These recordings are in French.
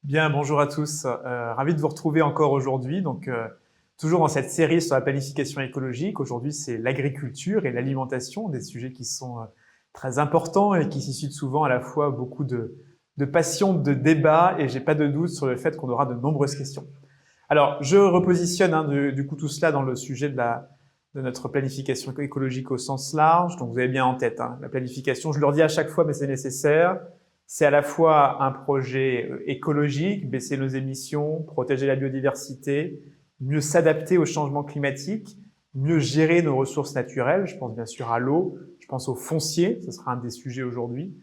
Bien, bonjour à tous. Ravi de vous retrouver encore aujourd'hui. Toujours dans cette série sur la planification écologique. Aujourd'hui, c'est l'agriculture et l'alimentation, des sujets qui sont très importants et qui suscitent souvent à la fois beaucoup de passion, de débats, et j'ai pas de doute sur le fait qu'on aura de nombreuses questions. Alors, je repositionne du coup tout cela dans le sujet de notre planification écologique au sens large. Donc, vous avez bien en tête la planification. Je le redis à chaque fois, mais c'est nécessaire. C'est à la fois un projet écologique, baisser nos émissions, protéger la biodiversité, mieux s'adapter au changement climatique, mieux gérer nos ressources naturelles. Je pense bien sûr à l'eau, je pense au foncier, ce sera un des sujets aujourd'hui.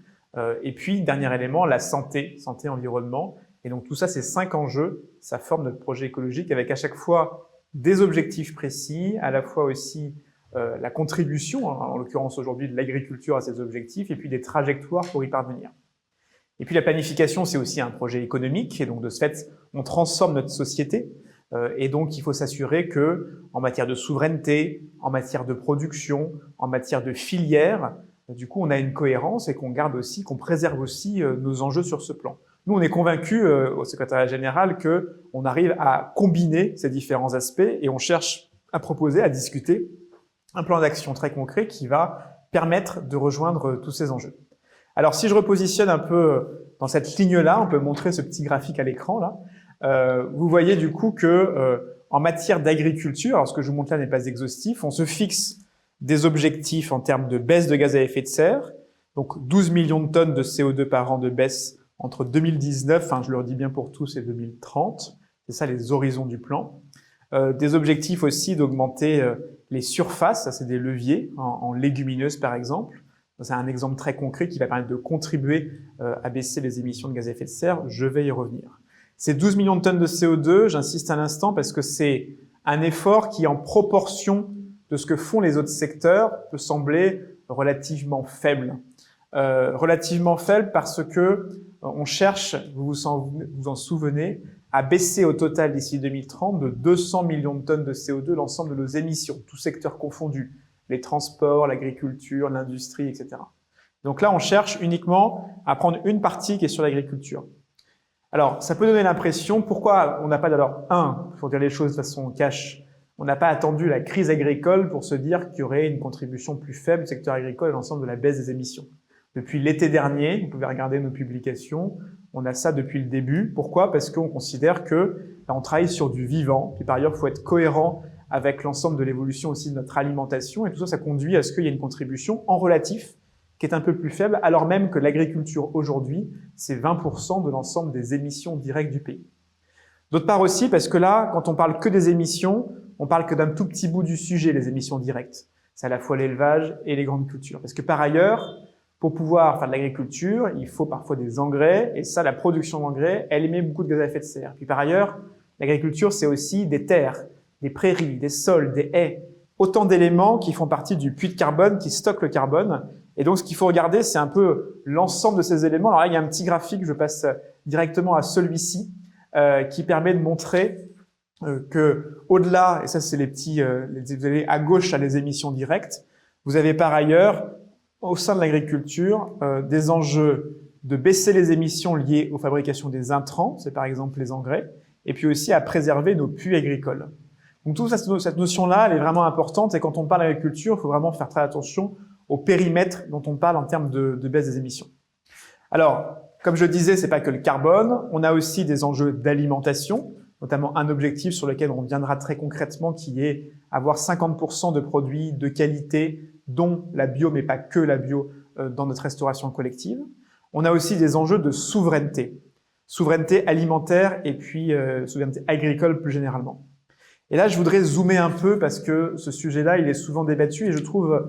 Et puis, dernier élément, la santé, santé, environnement. Et donc tout ça, c'est 5 enjeux, ça forme notre projet écologique avec à chaque fois des objectifs précis, à la fois aussi la contribution, en l'occurrence aujourd'hui de l'agriculture à ces objectifs, et puis des trajectoires pour y parvenir. Et puis la planification, c'est aussi un projet économique, et donc de ce fait, on transforme notre société, et donc il faut s'assurer que, en matière de souveraineté, en matière de production, en matière de filière, du coup, on a une cohérence et qu'on garde aussi, qu'on préserve aussi nos enjeux sur ce plan. Nous, on est convaincus au secrétariat général qu'on arrive à combiner ces différents aspects et on cherche à proposer, à discuter un plan d'action très concret qui va permettre de rejoindre tous ces enjeux. Alors, si je repositionne un peu dans cette ligne-là, on peut montrer ce petit graphique à l'écran là. Vous voyez du coup que en matière d'agriculture, alors ce que je vous montre là n'est pas exhaustif, on se fixe des objectifs en termes de baisse de gaz à effet de serre, donc 12 millions de tonnes de CO2 par an de baisse entre 2019, je le redis bien pour tous, et 2030. C'est ça les horizons du plan. Des objectifs aussi d'augmenter les surfaces, ça c'est des leviers, en légumineuses par exemple. C'est un exemple très concret qui va permettre de contribuer à baisser les émissions de gaz à effet de serre. Je vais y revenir. Ces 12 millions de tonnes de CO2, j'insiste un instant parce que c'est un effort qui, en proportion de ce que font les autres secteurs, peut sembler relativement faible. Relativement faible parce que on cherche, vous en souvenez, à baisser au total d'ici 2030 de 200 millions de tonnes de CO2 l'ensemble de nos émissions, tous secteurs confondus. Les transports, l'agriculture, l'industrie, etc. Donc là, on cherche uniquement à prendre une partie qui est sur l'agriculture. Alors, ça peut donner l'impression, pourquoi on n'a pas d'alors, pour dire les choses de façon cash, on n'a pas attendu la crise agricole pour se dire qu'il y aurait une contribution plus faible du secteur agricole à l'ensemble de la baisse des émissions. Depuis l'été dernier, vous pouvez regarder nos publications, on a ça depuis le début. Pourquoi? Parce qu'on considère que on travaille sur du vivant, puis par ailleurs, il faut être cohérent avec l'ensemble de l'évolution aussi de notre alimentation. Et tout ça, ça conduit à ce qu'il y ait une contribution en relatif qui est un peu plus faible, alors même que l'agriculture aujourd'hui, c'est 20% de l'ensemble des émissions directes du pays. D'autre part aussi, parce que là, quand on parle que des émissions, on parle que d'un tout petit bout du sujet, les émissions directes. C'est à la fois l'élevage et les grandes cultures. Parce que par ailleurs, pour pouvoir faire de l'agriculture, il faut parfois des engrais, et ça, la production d'engrais, elle émet beaucoup de gaz à effet de serre. Puis par ailleurs, l'agriculture, c'est aussi des terres, des prairies, des sols, des haies, autant d'éléments qui font partie du puits de carbone, qui stockent le carbone. Et donc, ce qu'il faut regarder, c'est un peu l'ensemble de ces éléments. Alors là, il y a un petit graphique, je passe directement à celui-ci, qui permet de montrer que au-delà, et ça c'est les petits, vous avez à gauche, à les émissions directes, vous avez par ailleurs, au sein de l'agriculture, des enjeux de baisser les émissions liées aux fabrications des intrants, c'est par exemple les engrais, et puis aussi à préserver nos puits agricoles. Donc toute cette notion-là, elle est vraiment importante, et quand on parle d'agriculture, il faut vraiment faire très attention au périmètre dont on parle en termes de baisse des émissions. Alors, comme je le disais, c'est pas que le carbone, on a aussi des enjeux d'alimentation, notamment un objectif sur lequel on reviendra très concrètement, qui est avoir 50% de produits de qualité, dont la bio, mais pas que la bio, dans notre restauration collective. On a aussi des enjeux de souveraineté alimentaire et puis souveraineté agricole plus généralement. Et là, je voudrais zoomer un peu parce que ce sujet-là, il est souvent débattu et je trouve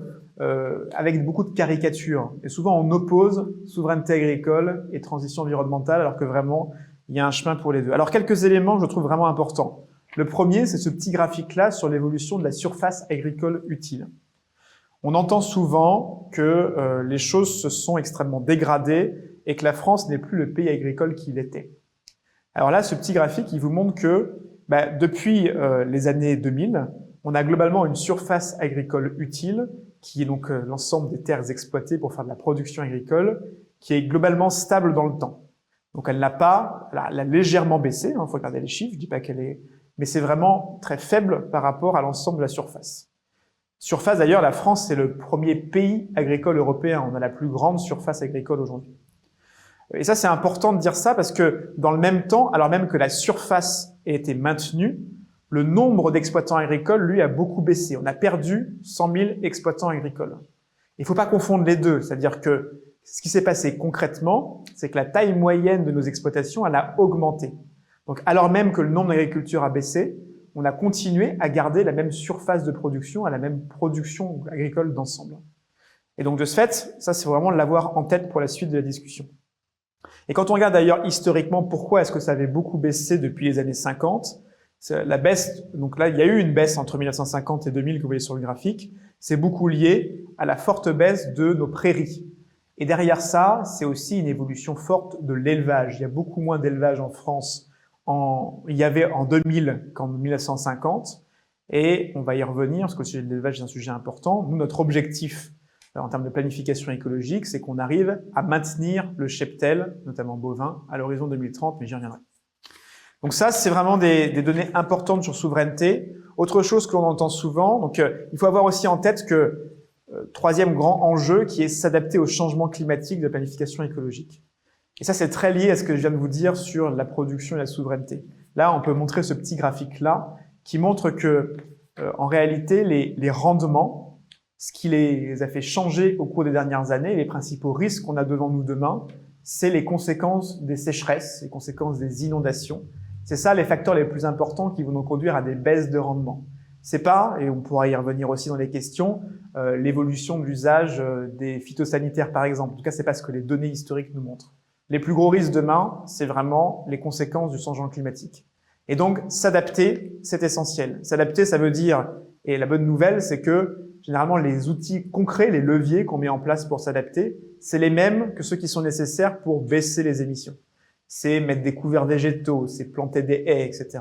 avec beaucoup de caricatures. Et souvent, on oppose souveraineté agricole et transition environnementale, alors que vraiment, il y a un chemin pour les deux. Alors, quelques éléments que je trouve vraiment importants. Le premier, c'est ce petit graphique-là sur l'évolution de la surface agricole utile. On entend souvent que les choses se sont extrêmement dégradées et que la France n'est plus le pays agricole qu'il était. Alors là, ce petit graphique, il vous montre que depuis les années 2000, on a globalement une surface agricole utile, qui est donc l'ensemble des terres exploitées pour faire de la production agricole, qui est globalement stable dans le temps. Donc elle n'a pas, elle a légèrement baissé, il faut regarder les chiffres, je dis pas qu'elle est, mais c'est vraiment très faible par rapport à l'ensemble de la surface. Surface d'ailleurs, la France c'est le premier pays agricole européen, on a la plus grande surface agricole aujourd'hui. Et ça c'est important de dire ça parce que dans le même temps, alors même que la surface a été maintenue, le nombre d'exploitants agricoles, lui, a beaucoup baissé. On a perdu 100 000 exploitants agricoles. Il ne faut pas confondre les deux, c'est-à-dire que ce qui s'est passé concrètement, c'est que la taille moyenne de nos exploitations, elle a augmenté. Donc, alors même que le nombre d'agriculteurs a baissé, on a continué à garder la même surface de production, à la même production agricole d'ensemble. Et donc, de ce fait, ça, c'est vraiment de l'avoir en tête pour la suite de la discussion. Et quand on regarde d'ailleurs historiquement pourquoi est-ce que ça avait beaucoup baissé depuis les années 50, la baisse, donc là, il y a eu une baisse entre 1950 et 2000 que vous voyez sur le graphique. C'est beaucoup lié à la forte baisse de nos prairies. Et derrière ça, c'est aussi une évolution forte de l'élevage. Il y a beaucoup moins d'élevage en France. Il y avait en 2000 qu'en 1950. Et on va y revenir parce que le sujet de l'élevage est un sujet important. Nous, notre objectif en termes de planification écologique, c'est qu'on arrive à maintenir le cheptel, notamment bovin, à l'horizon 2030, mais j'y reviendrai. Donc ça, c'est vraiment des données importantes sur souveraineté. Autre chose que l'on entend souvent, donc il faut avoir aussi en tête que troisième grand enjeu qui est s'adapter au changement climatique de la planification écologique. Et ça, c'est très lié à ce que je viens de vous dire sur la production et la souveraineté. Là, on peut montrer ce petit graphique-là qui montre que, en réalité, les rendements, ce qui les a fait changer au cours des dernières années, les principaux risques qu'on a devant nous demain, c'est les conséquences des sécheresses, les conséquences des inondations. C'est ça les facteurs les plus importants qui vont nous conduire à des baisses de rendement. C'est pas, et on pourra y revenir aussi dans les questions, l'évolution de l'usage des phytosanitaires par exemple. En tout cas, c'est pas ce que les données historiques nous montrent. Les plus gros risques demain, c'est vraiment les conséquences du changement climatique. Et donc, s'adapter, c'est essentiel. S'adapter, ça veut dire, et la bonne nouvelle, c'est que généralement les outils concrets, les leviers qu'on met en place pour s'adapter, c'est les mêmes que ceux qui sont nécessaires pour baisser les émissions. C'est mettre des couverts végétaux, c'est planter des haies, etc.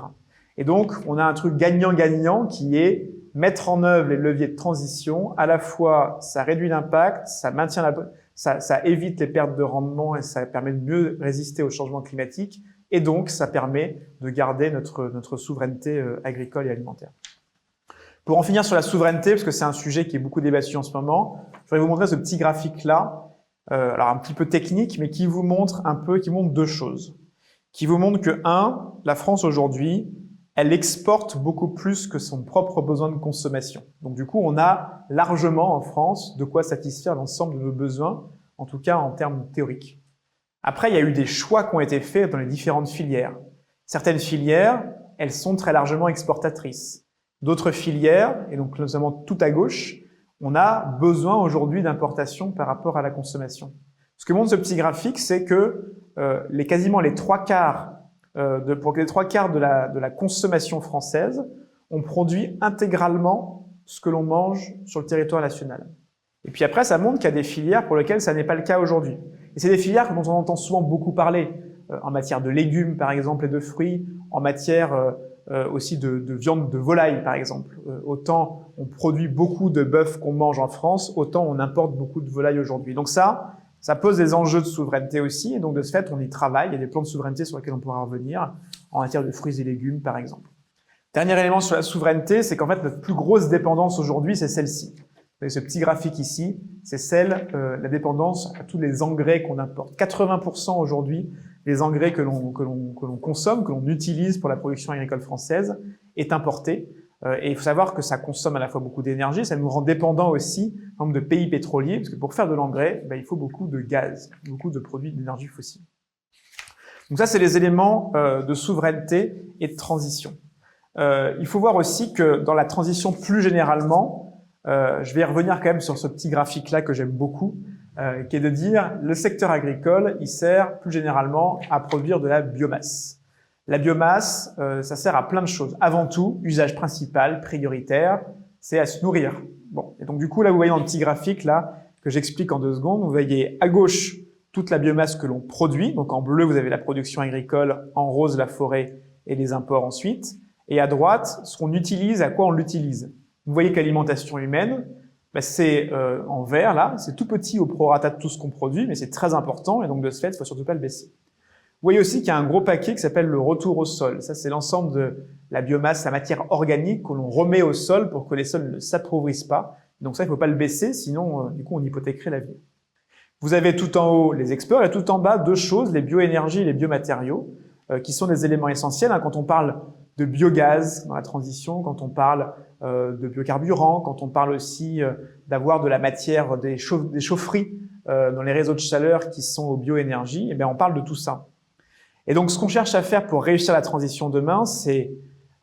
Et donc, on a un truc gagnant-gagnant qui est mettre en œuvre les leviers de transition. À la fois, ça réduit l'impact, ça maintient ça évite les pertes de rendement et ça permet de mieux résister au changement climatique. Et donc, ça permet de garder notre souveraineté agricole et alimentaire. Pour en finir sur la souveraineté, parce que c'est un sujet qui est beaucoup débattu en ce moment, je voudrais vous montrer ce petit graphique-là. Alors un petit peu technique, mais qui vous montre deux choses. Qui vous montre que, la France aujourd'hui, elle exporte beaucoup plus que son propre besoin de consommation. Donc du coup, on a largement en France de quoi satisfaire l'ensemble de nos besoins, en tout cas en termes théoriques. Après, il y a eu des choix qui ont été faits dans les différentes filières. Certaines filières, elles sont très largement exportatrices. D'autres filières, et donc notamment tout à gauche, on a besoin aujourd'hui d'importation par rapport à la consommation. Ce que montre ce petit graphique, c'est que quasiment les trois quarts de la consommation française, on produit intégralement ce que l'on mange sur le territoire national. Et puis après, ça montre qu'il y a des filières pour lesquelles ça n'est pas le cas aujourd'hui. Et c'est des filières dont on entend souvent beaucoup parler, en matière de légumes par exemple et de fruits, en matière aussi de viande de volaille par exemple. Autant on produit beaucoup de bœuf qu'on mange en France, autant on importe beaucoup de volaille aujourd'hui. Donc ça pose des enjeux de souveraineté aussi, et donc de ce fait on y travaille, il y a des plans de souveraineté sur lesquels on pourra revenir, en matière de fruits et légumes par exemple. Dernier élément sur la souveraineté, c'est qu'en fait notre plus grosse dépendance aujourd'hui c'est celle-ci. Vous voyez ce petit graphique ici, c'est la dépendance à tous les engrais qu'on importe. 80% aujourd'hui les engrais que l'on consomme, que l'on utilise pour la production agricole française, est importé. Et il faut savoir que ça consomme à la fois beaucoup d'énergie, ça nous rend dépendants aussi, par exemple, de pays pétroliers, parce que pour faire de l'engrais, il faut beaucoup de gaz, beaucoup de produits d'énergie fossile. Donc ça, c'est les éléments de souveraineté et de transition. Il faut voir aussi que dans la transition plus généralement, je vais y revenir quand même sur ce petit graphique-là que j'aime beaucoup, qui est de dire le secteur agricole, il sert plus généralement à produire de la biomasse. La biomasse, ça sert à plein de choses. Avant tout, usage principal, prioritaire, c'est à se nourrir. Bon, et donc du coup, là, vous voyez dans le petit graphique là que j'explique en 2 secondes, vous voyez à gauche toute la biomasse que l'on produit. Donc en bleu, vous avez la production agricole, en rose, la forêt et les imports ensuite. Et à droite, ce qu'on utilise, à quoi on l'utilise. Vous voyez qu'alimentation humaine, c'est en vert là, c'est tout petit au prorata de tout ce qu'on produit, mais c'est très important et donc de ce fait, il ne faut surtout pas le baisser. voyez aussi qu'il y a un gros paquet qui s'appelle le retour au sol. Ça, c'est l'ensemble de la biomasse, la matière organique que l'on remet au sol pour que les sols ne s'appauvrissent pas. Donc ça, il ne faut pas le baisser, sinon, du coup, on hypothéquerait l'avenir. Vous avez tout en haut les experts et tout en bas deux choses, les bioénergies et les biomatériaux, qui sont des éléments essentiels quand on parle de biogaz dans la transition, quand on parle de biocarburants, quand on parle aussi d'avoir de la matière, des chaufferies dans les réseaux de chaleur qui sont aux bioénergies, et bien on parle de tout ça. Et donc ce qu'on cherche à faire pour réussir la transition demain, c'est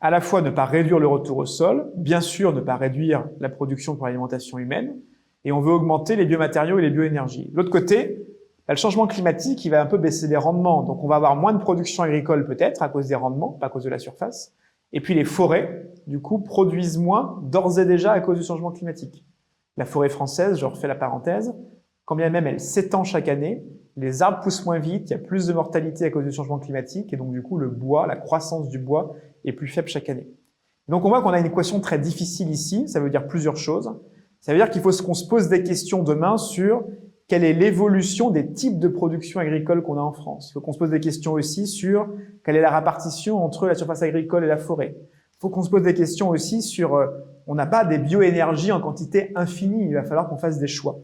à la fois ne pas réduire le retour au sol, bien sûr ne pas réduire la production pour l'alimentation humaine, et on veut augmenter les biomatériaux et les bioénergies. De l'autre côté, le changement climatique, il va un peu baisser les rendements. Donc, on va avoir moins de production agricole peut-être à cause des rendements, pas à cause de la surface. Et puis, les forêts, du coup, produisent moins d'ores et déjà à cause du changement climatique. La forêt française, je refais la parenthèse, quand bien même elle s'étend chaque année, les arbres poussent moins vite, il y a plus de mortalité à cause du changement climatique, et donc, du coup, le bois, la croissance du bois est plus faible chaque année. Donc, on voit qu'on a une équation très difficile ici. Ça veut dire plusieurs choses. Ça veut dire qu'il faut qu'on se pose des questions demain sur quelle est l'évolution des types de production agricole qu'on a en France. Il faut qu'on se pose des questions aussi sur quelle est la répartition entre la surface agricole et la forêt. Il faut qu'on se pose des questions aussi sur, on n'a pas des bioénergies en quantité infinie, il va falloir qu'on fasse des choix.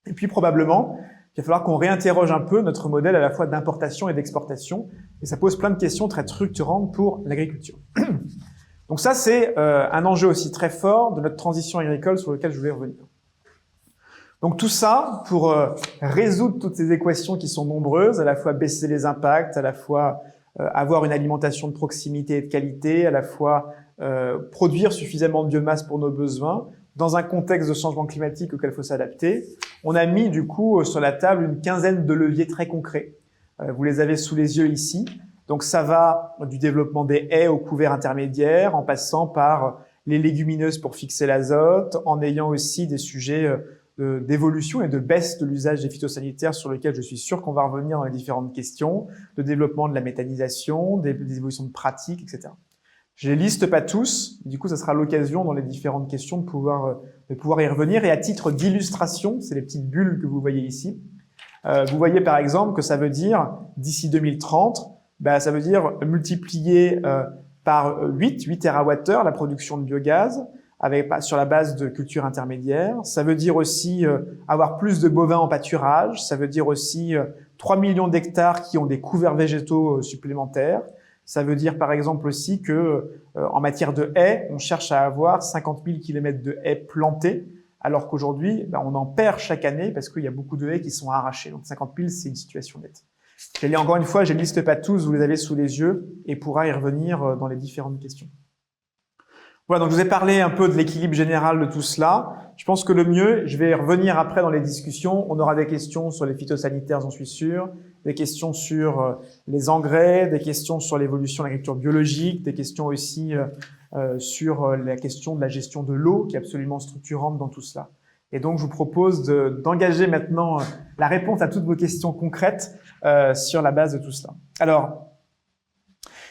Et puis probablement, il va falloir qu'on réinterroge un peu notre modèle à la fois d'importation et d'exportation, et ça pose plein de questions très structurantes pour l'agriculture. Donc ça, c'est un enjeu aussi très fort de notre transition agricole sur lequel je voulais revenir. Donc tout ça pour résoudre toutes ces équations qui sont nombreuses, à la fois baisser les impacts, à la fois avoir une alimentation de proximité et de qualité, à la fois produire suffisamment de biomasse pour nos besoins, dans un contexte de changement climatique auquel il faut s'adapter. On a mis du coup sur la table une quinzaine de leviers très concrets. Vous les avez sous les yeux ici. Donc ça va du développement des haies au couvert intermédiaire, en passant par les légumineuses pour fixer l'azote, en ayant aussi des sujets d'évolution et de baisse de l'usage des phytosanitaires sur lesquels je suis sûr qu'on va revenir dans les différentes questions, de développement de la méthanisation, des évolutions de pratiques, etc. Je les liste pas tous, du coup ça sera l'occasion dans les différentes questions de pouvoir y revenir. Et à titre d'illustration, c'est les petites bulles que vous voyez ici, vous voyez par exemple que ça veut dire d'ici 2030, ça veut dire multiplier par 8 TWh la production de biogaz, sur la base de cultures intermédiaires. Ça veut dire aussi avoir plus de bovins en pâturage. Ça veut dire aussi 3 millions d'hectares qui ont des couverts végétaux supplémentaires. Ça veut dire par exemple aussi que en matière de haies, on cherche à avoir 50 000 km de haies plantées, alors qu'aujourd'hui, on en perd chaque année parce qu'il y a beaucoup de haies qui sont arrachées. Donc 50 000, c'est une situation nette. Encore une fois, je ne liste pas tous, vous les avez sous les yeux et pourra y revenir dans les différentes questions. Voilà, donc je vous ai parlé un peu de l'équilibre général de tout cela. Je pense que le mieux, je vais y revenir après dans les discussions. On aura des questions sur les phytosanitaires, j'en suis sûr, des questions sur les engrais, des questions sur l'évolution de l'agriculture biologique, des questions aussi sur la question de la gestion de l'eau, qui est absolument structurante dans tout cela. Et donc, je vous propose d'engager maintenant la réponse à toutes vos questions concrètes sur la base de tout cela. Alors,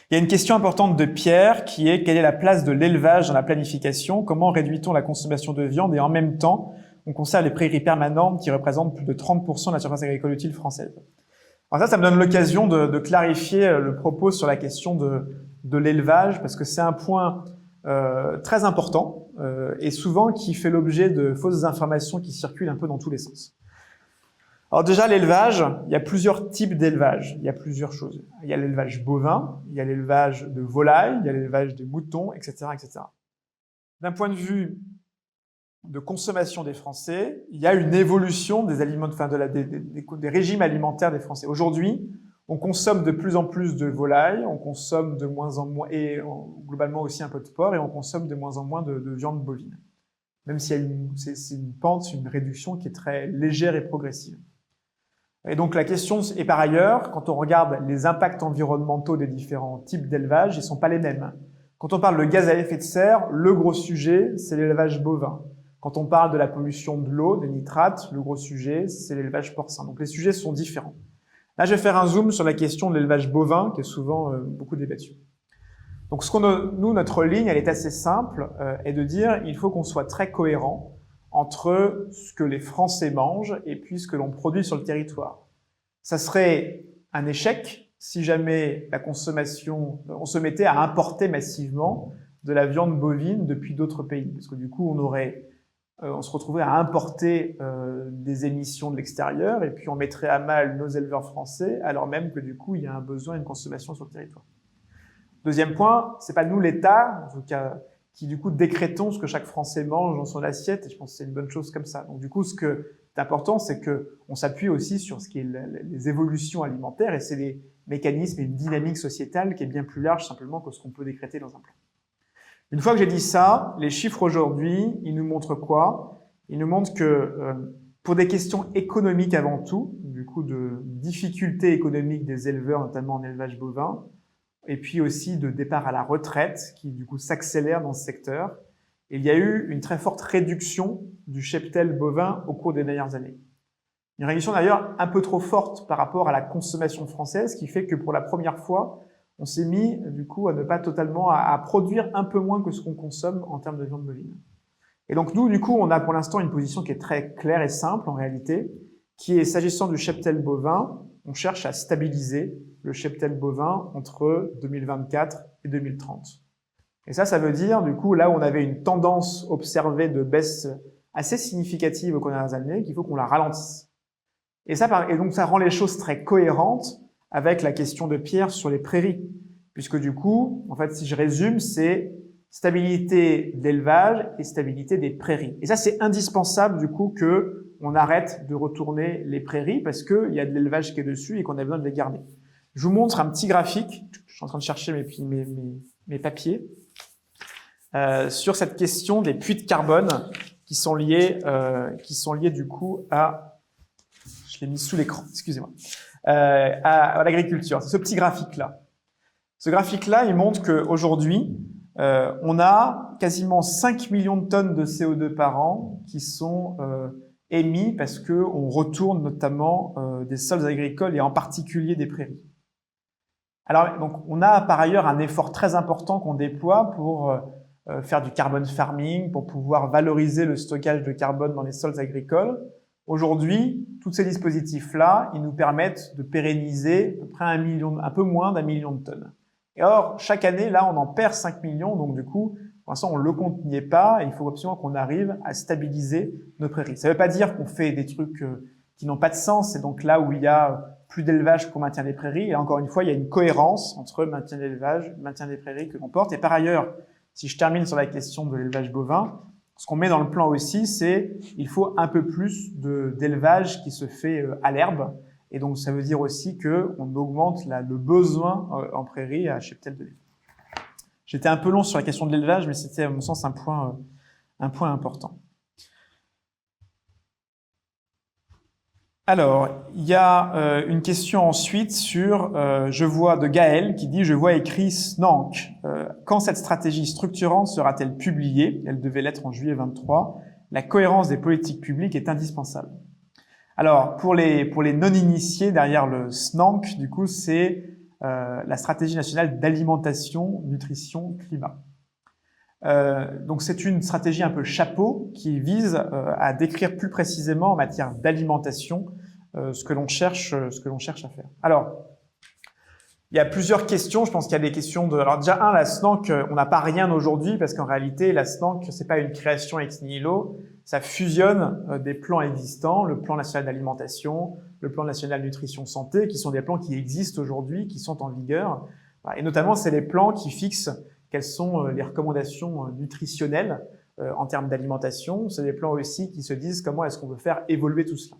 il y a une question importante de Pierre qui est quelle est la place de l'élevage dans la planification? Comment réduit-on la consommation de viande et en même temps, on conserve les prairies permanentes qui représentent plus de 30% de la surface agricole utile française? Alors ça me donne l'occasion de clarifier le propos sur la question de l'élevage parce que c'est un point très important et souvent qui fait l'objet de fausses informations qui circulent un peu dans tous les sens. Alors déjà, l'élevage, il y a plusieurs types d'élevage, il y a plusieurs choses. Il y a l'élevage bovin, il y a l'élevage de volailles, il y a l'élevage de moutons, etc., etc. D'un point de vue de consommation des Français, il y a une évolution des aliments, des régimes alimentaires des Français. Aujourd'hui, on consomme de plus en plus de volailles, on consomme de moins en moins, et globalement aussi un peu de porc, et on consomme de moins en moins de viande bovine. Même s'il y a c'est une pente, une réduction qui est très légère et progressive. Et donc la question est par ailleurs, quand on regarde les impacts environnementaux des différents types d'élevage, ils sont pas les mêmes. Quand on parle de gaz à effet de serre, le gros sujet, c'est l'élevage bovin. Quand on parle de la pollution de l'eau, des nitrates, le gros sujet, c'est l'élevage porcin. Donc les sujets sont différents. Là, je vais faire un zoom sur la question de l'élevage bovin, qui est souvent beaucoup débattue. Donc nous, notre ligne, elle est assez simple, est de dire il faut qu'on soit très cohérent entre ce que les Français mangent et puis ce que l'on produit sur le territoire. Ça serait un échec si jamais la consommation, on se mettait à importer massivement de la viande bovine depuis d'autres pays. Parce que du coup, on se retrouverait à importer des émissions de l'extérieur et puis on mettrait à mal nos éleveurs français alors même que du coup, il y a un besoin, une consommation sur le territoire. Deuxième point, c'est pas nous l'État, en tout cas, qui du coup décrétons ce que chaque Français mange dans son assiette et je pense que c'est une bonne chose comme ça. Donc du coup, ce qui est important, c'est que on s'appuie aussi sur ce qui est les évolutions alimentaires et c'est des mécanismes et une dynamique sociétale qui est bien plus large simplement que ce qu'on peut décréter dans un plan. Une fois que j'ai dit ça, les chiffres aujourd'hui, ils nous montrent quoi? Ils nous montrent que pour des questions économiques avant tout, du coup de difficultés économiques des éleveurs, notamment en élevage bovin, et puis aussi de départ à la retraite, qui du coup s'accélère dans ce secteur, il y a eu une très forte réduction du cheptel bovin au cours des dernières années. Une réduction d'ailleurs un peu trop forte par rapport à la consommation française, qui fait que pour la première fois, on s'est mis du coup à ne pas totalement, à produire un peu moins que ce qu'on consomme en termes de viande bovine. Et donc nous, du coup, on a pour l'instant une position qui est très claire et simple en réalité, qui est, s'agissant du cheptel bovin, on cherche à stabiliser le cheptel bovin entre 2024 et 2030. Et ça veut dire, du coup, là où on avait une tendance observée de baisse assez significative au cours des dernières années, qu'il faut qu'on la ralentisse. Et donc ça rend les choses très cohérentes avec la question de Pierre sur les prairies. Puisque du coup, en fait, si je résume, c'est stabilité de l'élevage et stabilité des prairies. Et ça, c'est indispensable, du coup, que on arrête de retourner les prairies parce qu'il y a de l'élevage qui est dessus et qu'on a besoin de les garder. Je vous montre un petit graphique. Je suis en train de chercher mes papiers. Sur cette question des puits de carbone qui sont liés du coup à, je l'ai mis sous l'écran, excusez-moi, à l'agriculture. C'est ce petit graphique-là. Ce graphique-là, il montre qu'aujourd'hui, on a quasiment 5 millions de tonnes de CO2 par an qui sont émis parce que on retourne notamment des sols agricoles et en particulier des prairies. Alors, donc, on a par ailleurs un effort très important qu'on déploie pour faire du carbon farming, pour pouvoir valoriser le stockage de carbone dans les sols agricoles. Aujourd'hui, tous ces dispositifs-là, ils nous permettent de pérenniser à peu près un peu moins d'1 million de tonnes. Et or, chaque année, là, on en perd 5 millions, donc du coup, pour l'instant, on le compte n'y est pas, et il faut absolument qu'on arrive à stabiliser nos prairies. Ça ne veut pas dire qu'on fait des trucs qui n'ont pas de sens, c'est donc là où il y a plus d'élevage qu'on maintient des prairies, et encore une fois, il y a une cohérence entre maintien d'élevage, maintien des prairies que l'on porte. Et par ailleurs, si je termine sur la question de l'élevage bovin, ce qu'on met dans le plan aussi, c'est il faut un peu plus d'élevage qui se fait à l'herbe. Et donc, ça veut dire aussi qu'on augmente le besoin en prairie à cheptel de lait. J'étais un peu long sur la question de l'élevage, mais c'était à mon sens un point important. Alors, il y a une question ensuite sur, je vois de Gaël qui dit, je vois écrit SNANC. Quand cette stratégie structurante sera-t-elle publiée? Elle devait l'être en juillet 23. La cohérence des politiques publiques est indispensable. Alors, pour les non-initiés, derrière le SNANC, du coup, c'est la stratégie nationale d'alimentation, nutrition, climat. Donc, c'est une stratégie un peu chapeau qui vise à décrire plus précisément en matière d'alimentation ce que l'on cherche à faire. Alors, il y a plusieurs questions. Je pense qu'il y a des questions de. Alors déjà, la SNANC, on n'a pas rien aujourd'hui parce qu'en réalité, la SNANC, c'est pas une création ex nihilo. Ça fusionne des plans existants, le plan national d'alimentation, le plan national nutrition santé, qui sont des plans qui existent aujourd'hui, qui sont en vigueur. Et notamment, c'est les plans qui fixent quelles sont les recommandations nutritionnelles en termes d'alimentation. C'est des plans aussi qui se disent comment est-ce qu'on veut faire évoluer tout cela.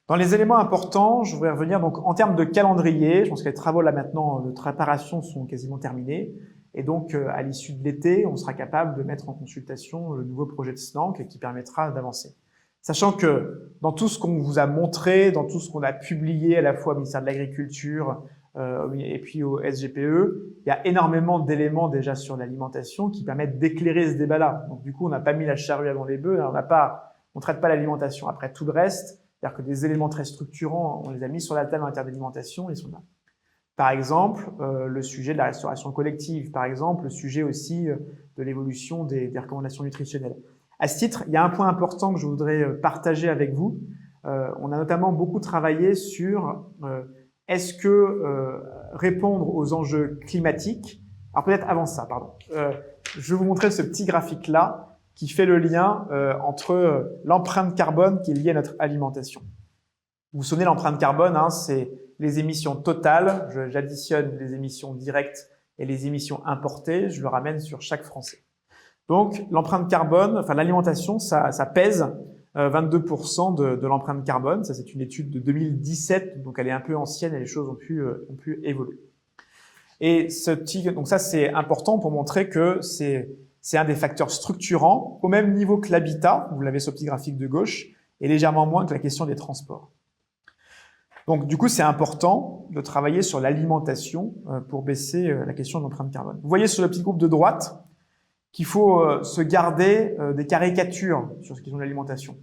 Dans les éléments importants, je voudrais revenir donc en termes de calendrier. Je pense que les travaux là maintenant de préparation sont quasiment terminés. Et donc, à l'issue de l'été, on sera capable de mettre en consultation le nouveau projet de SNANC qui permettra d'avancer. Sachant que dans tout ce qu'on vous a montré, dans tout ce qu'on a publié à la fois au ministère de l'Agriculture et puis au SGPE, il y a énormément d'éléments déjà sur l'alimentation qui permettent d'éclairer ce débat-là. Donc du coup, on n'a pas mis la charrue avant les bœufs, on traite pas l'alimentation. Après tout le reste, c'est-à-dire que des éléments très structurants, on les a mis sur la table en matière d'alimentation, ils sont là. Par exemple, le sujet de la restauration collective, par exemple, le sujet aussi de l'évolution des recommandations nutritionnelles. À ce titre, il y a un point important que je voudrais partager avec vous. On a notamment beaucoup travaillé sur est-ce que répondre aux enjeux climatiques... Alors peut-être avant ça, pardon. Je vais vous montrer ce petit graphique-là qui fait le lien entre l'empreinte carbone qui est liée à notre alimentation. Vous vous souvenez, l'empreinte carbone, hein, c'est les émissions totales. J'additionne les émissions directes et les émissions importées. Je le ramène sur chaque Français. Donc l'empreinte carbone, enfin l'alimentation, ça pèse 22% de l'empreinte carbone. Ça, c'est une étude de 2017, donc elle est un peu ancienne et les choses ont pu évoluer. Et donc ça, c'est important pour montrer que c'est un des facteurs structurants, au même niveau que l'habitat, vous l'avez sur le petit graphique de gauche, et légèrement moins que la question des transports. Donc du coup, c'est important de travailler sur l'alimentation pour baisser la question de l'empreinte carbone. Vous voyez sur le petit groupe de droite qu'il faut se garder des caricatures sur ce qui est de l'alimentation.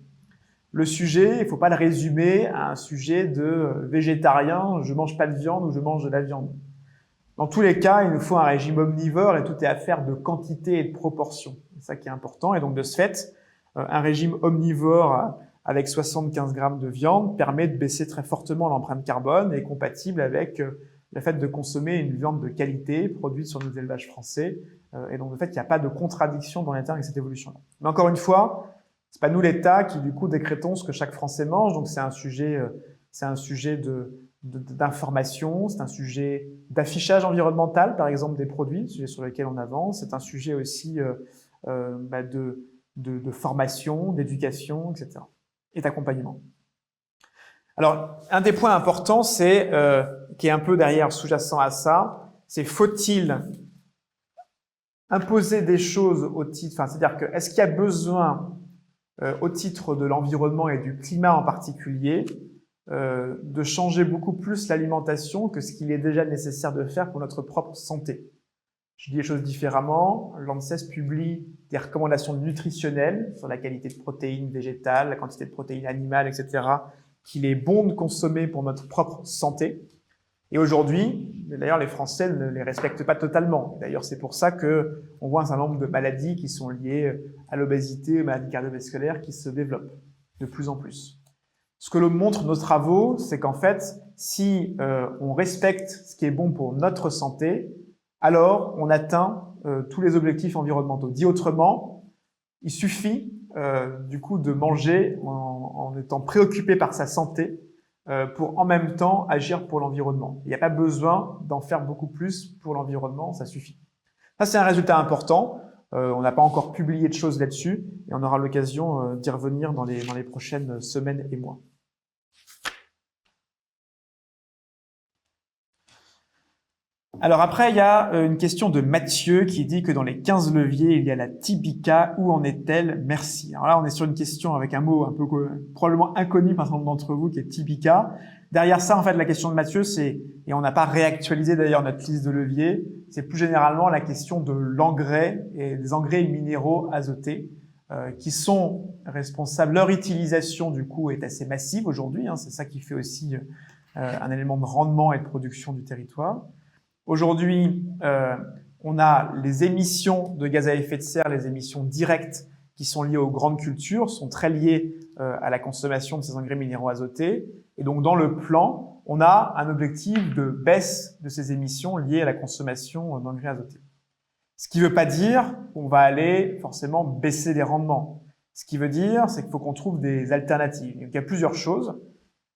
Le sujet, il ne faut pas le résumer à un sujet de végétarien, je mange pas de viande ou je mange de la viande. Dans tous les cas, il nous faut un régime omnivore et tout est affaire de quantité et de proportion. C'est ça qui est important. Et donc, de ce fait, un régime omnivore avec 75 grammes de viande permet de baisser très fortement l'empreinte carbone et est compatible avec le fait de consommer une viande de qualité produite sur nos élevages français. Et donc, de fait, il n'y a pas de contradiction dans l'État avec cette évolution-là. Mais encore une fois, c'est pas nous l'État qui, du coup, décrétons ce que chaque Français mange. Donc, c'est un sujet d'information, c'est un sujet d'affichage environnemental, par exemple, des produits, sujet sur lequel on avance. C'est un sujet aussi de formation, d'éducation, etc. Et d'accompagnement. Alors, un des points importants, qui est un peu derrière sous-jacent à ça, c'est faut-il imposer des choses au titre, c'est-à-dire que est-ce qu'il y a besoin, au titre de l'environnement et du climat en particulier, de changer beaucoup plus l'alimentation que ce qu'il est déjà nécessaire de faire pour notre propre santé. Je dis les choses différemment. L'ANSES publie des recommandations nutritionnelles sur la qualité de protéines végétales, la quantité de protéines animales, etc., qu'il est bon de consommer pour notre propre santé. Et aujourd'hui, d'ailleurs, les Français ne les respectent pas totalement. D'ailleurs, c'est pour ça que on voit un certain nombre de maladies qui sont liées à l'obésité, aux maladies cardiovasculaires qui se développent de plus en plus. Ce que montrent nos travaux, c'est qu'en fait, si on respecte ce qui est bon pour notre santé, alors on atteint tous les objectifs environnementaux. Dit autrement, il suffit du coup de manger en étant préoccupé par sa santé pour en même temps agir pour l'environnement. Il n'y a pas besoin d'en faire beaucoup plus pour l'environnement, ça suffit. Ça, c'est un résultat important. On n'a pas encore publié de choses là-dessus et on aura l'occasion d'y revenir dans les prochaines semaines et mois. Alors après, il y a une question de Mathieu qui dit que dans les 15 leviers, il y a la Typica. Où en est-elle? Merci. Alors là, on est sur une question avec un mot un peu probablement inconnu par un certain nombre d'entre vous qui est Typica. Derrière ça, en fait, la question de Mathieu, c'est, et on n'a pas réactualisé d'ailleurs notre liste de leviers, c'est plus généralement la question de l'engrais et des engrais minéraux azotés qui sont responsables. Leur utilisation, du coup, est assez massive aujourd'hui. C'est ça qui fait aussi un élément de rendement et de production du territoire. Aujourd'hui, on a les émissions de gaz à effet de serre, les émissions directes qui sont liées aux grandes cultures, sont très liées à la consommation de ces engrais minéraux azotés. Et donc, dans le plan, on a un objectif de baisse de ces émissions liées à la consommation d'engrais azotés. Ce qui ne veut pas dire qu'on va aller forcément baisser les rendements. Ce qui veut dire, c'est qu'il faut qu'on trouve des alternatives. Donc, il y a plusieurs choses.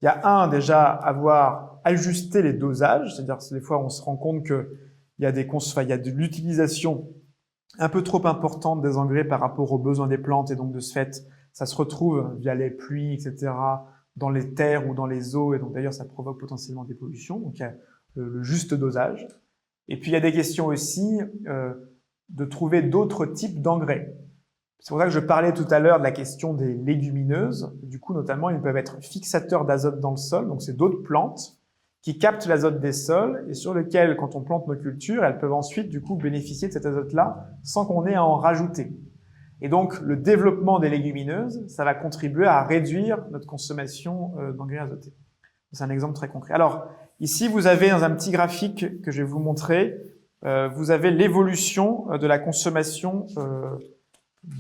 Il y a déjà avoir ajusté les dosages, c'est-à-dire que des fois on se rend compte qu'il y a de l'utilisation un peu trop importante des engrais par rapport aux besoins des plantes et donc de ce fait, ça se retrouve via les pluies, etc., dans les terres ou dans les eaux et donc d'ailleurs ça provoque potentiellement des pollutions. Donc il y a le juste dosage. Et puis il y a des questions aussi de trouver d'autres types d'engrais. C'est pour ça que je parlais tout à l'heure de la question des légumineuses. Du coup, notamment, ils peuvent être fixateurs d'azote dans le sol. Donc, c'est d'autres plantes qui captent l'azote des sols et sur lesquelles, quand on plante nos cultures, elles peuvent ensuite, du coup, bénéficier de cet azote-là sans qu'on ait à en rajouter. Et donc, le développement des légumineuses, ça va contribuer à réduire notre consommation d'engrais azotés. C'est un exemple très concret. Alors, ici, vous avez dans un petit graphique que je vais vous montrer, vous avez l'évolution de la consommation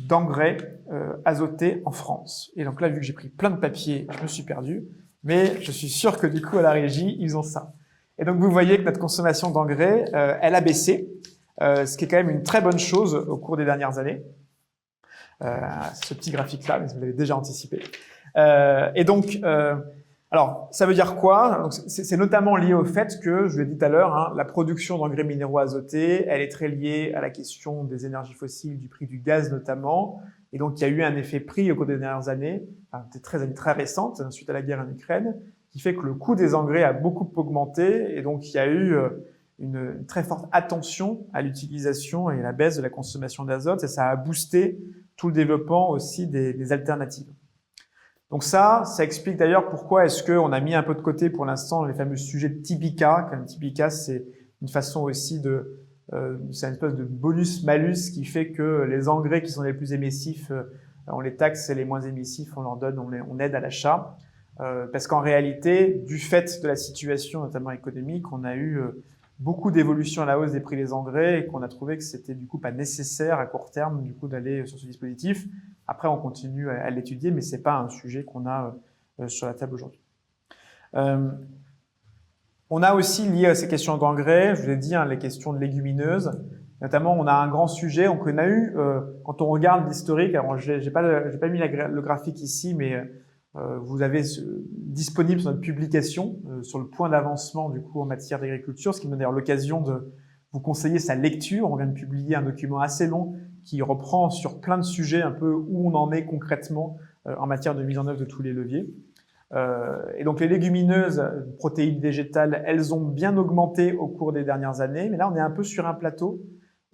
d'engrais azotés en France. Et donc là, vu que j'ai pris plein de papier, je me suis perdu. mais je suis sûr que du coup, à la régie, ils ont ça. Et donc, vous voyez que notre consommation d'engrais, elle a baissé, ce qui est quand même une très bonne chose au cours des dernières années. Ce petit graphique-là, mais vous l'avez déjà anticipé. Et donc, alors, ça veut dire quoi? C'est notamment lié au fait que, je l'ai dit tout à l'heure, hein, la production d'engrais minéraux azotés, elle est très liée à la question des énergies fossiles, du prix du gaz notamment. Et donc, il y a eu un effet prix au cours des dernières années, enfin, très récentes, suite à la guerre en Ukraine, qui fait que le coût des engrais a beaucoup augmenté. Et donc, il y a eu une très forte attention à l'utilisation et à la baisse de la consommation d'azote. Et ça a boosté tout le développement aussi des alternatives. Donc ça explique d'ailleurs pourquoi est-ce qu'on a mis un peu de côté pour l'instant les fameux sujets de TIPICA. Comme TIPICA, c'est une façon aussi c'est une espèce de bonus-malus qui fait que les engrais qui sont les plus émissifs, on les taxe et les moins émissifs, on leur donne, on aide à l'achat. Parce qu'en réalité, du fait de la situation notamment économique, on a eu beaucoup d'évolutions à la hausse des prix des engrais et qu'on a trouvé que c'était du coup pas nécessaire à court terme du coup d'aller sur ce dispositif. Après, on continue à l'étudier, mais c'est pas un sujet qu'on a sur la table aujourd'hui. On a aussi lié à ces questions d'engrais, je vous ai dit, hein, les questions de légumineuses. Notamment, on a un grand sujet. Donc, on a eu, quand on regarde l'historique, alors j'ai pas mis le graphique ici, mais vous avez disponible sur notre publication sur le point d'avancement du coup en matière d'agriculture, ce qui me donne d'ailleurs l'occasion de vous conseiller sa lecture. On vient de publier un document assez long qui reprend sur plein de sujets un peu où on en est concrètement en matière de mise en œuvre de tous les leviers. Et donc les légumineuses, protéines végétales, elles ont bien augmenté au cours des dernières années, mais là on est un peu sur un plateau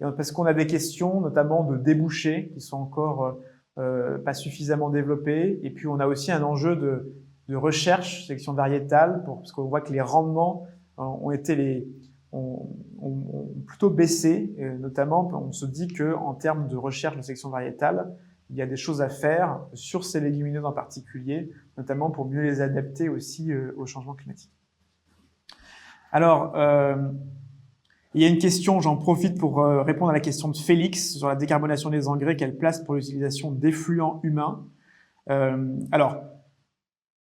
parce qu'on a des questions notamment de débouchés qui sont encore pas suffisamment développés, et puis on a aussi un enjeu de recherche, sélection variétale, parce qu'on voit que les rendements ont plutôt baissé, et notamment on se dit que en termes de recherche de sélection variétale, il y a des choses à faire sur ces légumineuses en particulier, notamment pour mieux les adapter aussi au changement climatique. Alors, il y a une question, j'en profite pour répondre à la question de Félix sur la décarbonation des engrais, quelle place pour l'utilisation d'effluents humains. Alors,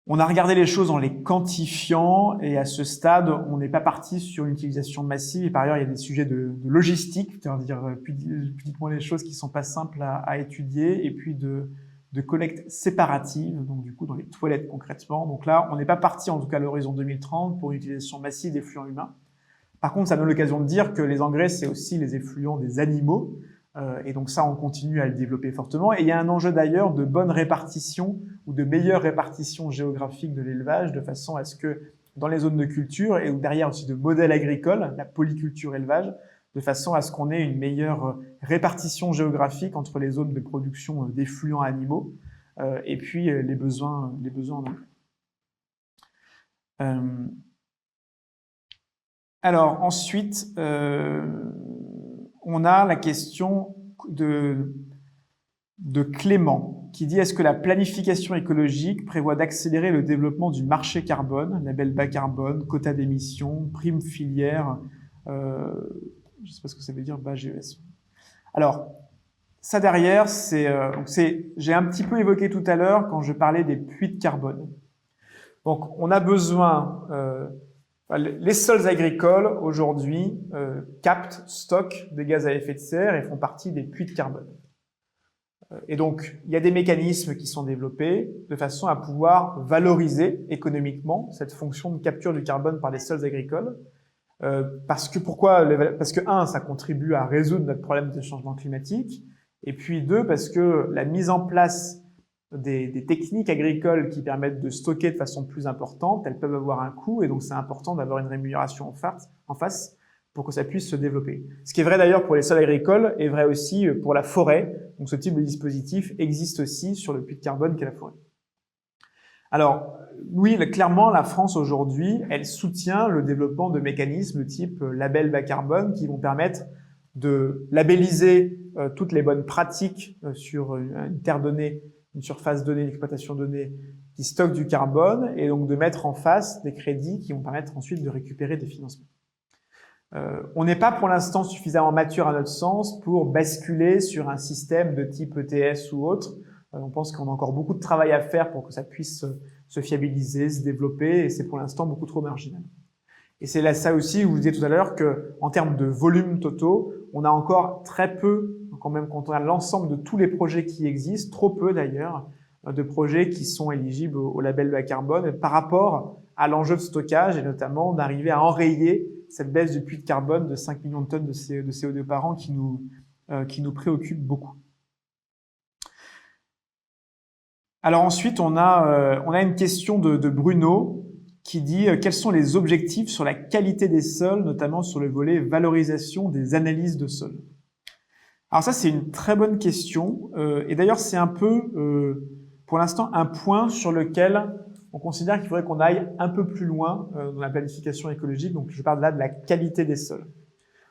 on a regardé les choses en les quantifiant et à ce stade, on n'est pas parti sur une utilisation massive. Et par ailleurs, il y a des sujets de logistique, c'est-à-dire pudiquement les choses qui sont pas simples à étudier, et puis de collecte séparative, donc du coup dans les toilettes concrètement. Donc là, on n'est pas parti, en tout cas à l'horizon 2030, pour une utilisation massive d'effluents humains. Par contre, ça donne l'occasion de dire que les engrais, c'est aussi les effluents des animaux. Et donc ça, on continue à le développer fortement. Et il y a un enjeu d'ailleurs de bonne répartition ou de meilleure répartition géographique de l'élevage, de façon à ce que dans les zones de culture et derrière aussi de modèles agricoles, la polyculture élevage, de façon à ce qu'on ait une meilleure répartition géographique entre les zones de production d'effluents animaux et puis les besoins en engrais. Alors ensuite, on a la question de Clément qui dit: est-ce que la planification écologique prévoit d'accélérer le développement du marché carbone, label bas carbone, quota d'émissions, prime filière, je ne sais pas ce que ça veut dire, bas GES. Alors, ça derrière, j'ai un petit peu évoqué tout à l'heure quand je parlais des puits de carbone. Donc, on a besoin... les sols agricoles, aujourd'hui, captent, stockent des gaz à effet de serre et font partie des puits de carbone. Et donc, il y a des mécanismes qui sont développés de façon à pouvoir valoriser économiquement cette fonction de capture du carbone par les sols agricoles. Parce que, un, ça contribue à résoudre notre problème de changement climatique. Et puis, deux, parce que la mise en place des techniques agricoles qui permettent de stocker de façon plus importante, elles peuvent avoir un coût et donc c'est important d'avoir une rémunération en face pour que ça puisse se développer. Ce qui est vrai d'ailleurs pour les sols agricoles est vrai aussi pour la forêt. Donc ce type de dispositif existe aussi sur le puits de carbone qu'est la forêt. Alors oui, clairement la France aujourd'hui, elle soutient le développement de mécanismes type label bas carbone qui vont permettre de labelliser toutes les bonnes pratiques sur une terre donnée, une surface donnée, une exploitation donnée qui stocke du carbone et donc de mettre en face des crédits qui vont permettre ensuite de récupérer des financements. On n'est pas pour l'instant suffisamment mature à notre sens pour basculer sur un système de type ETS ou autre. On pense qu'on a encore beaucoup de travail à faire pour que ça puisse se fiabiliser, se développer, et c'est pour l'instant beaucoup trop marginal. Et c'est là ça aussi où vous disiez tout à l'heure que, en termes de volume totaux, on a encore très peu, quand même quand on a l'ensemble de tous les projets qui existent, trop peu d'ailleurs, de projets qui sont éligibles au label bas carbone par rapport à l'enjeu de stockage et notamment d'arriver à enrayer cette baisse du puits de carbone de 5 millions de tonnes de CO2 par an qui nous préoccupe beaucoup. Alors ensuite, on a une question de Bruno qui dit quels sont les objectifs sur la qualité des sols, notamment sur le volet valorisation des analyses de sol. Alors ça, c'est une très bonne question et d'ailleurs, c'est un peu, pour l'instant, un point sur lequel on considère qu'il faudrait qu'on aille un peu plus loin dans la planification écologique. Donc, je parle là de la qualité des sols.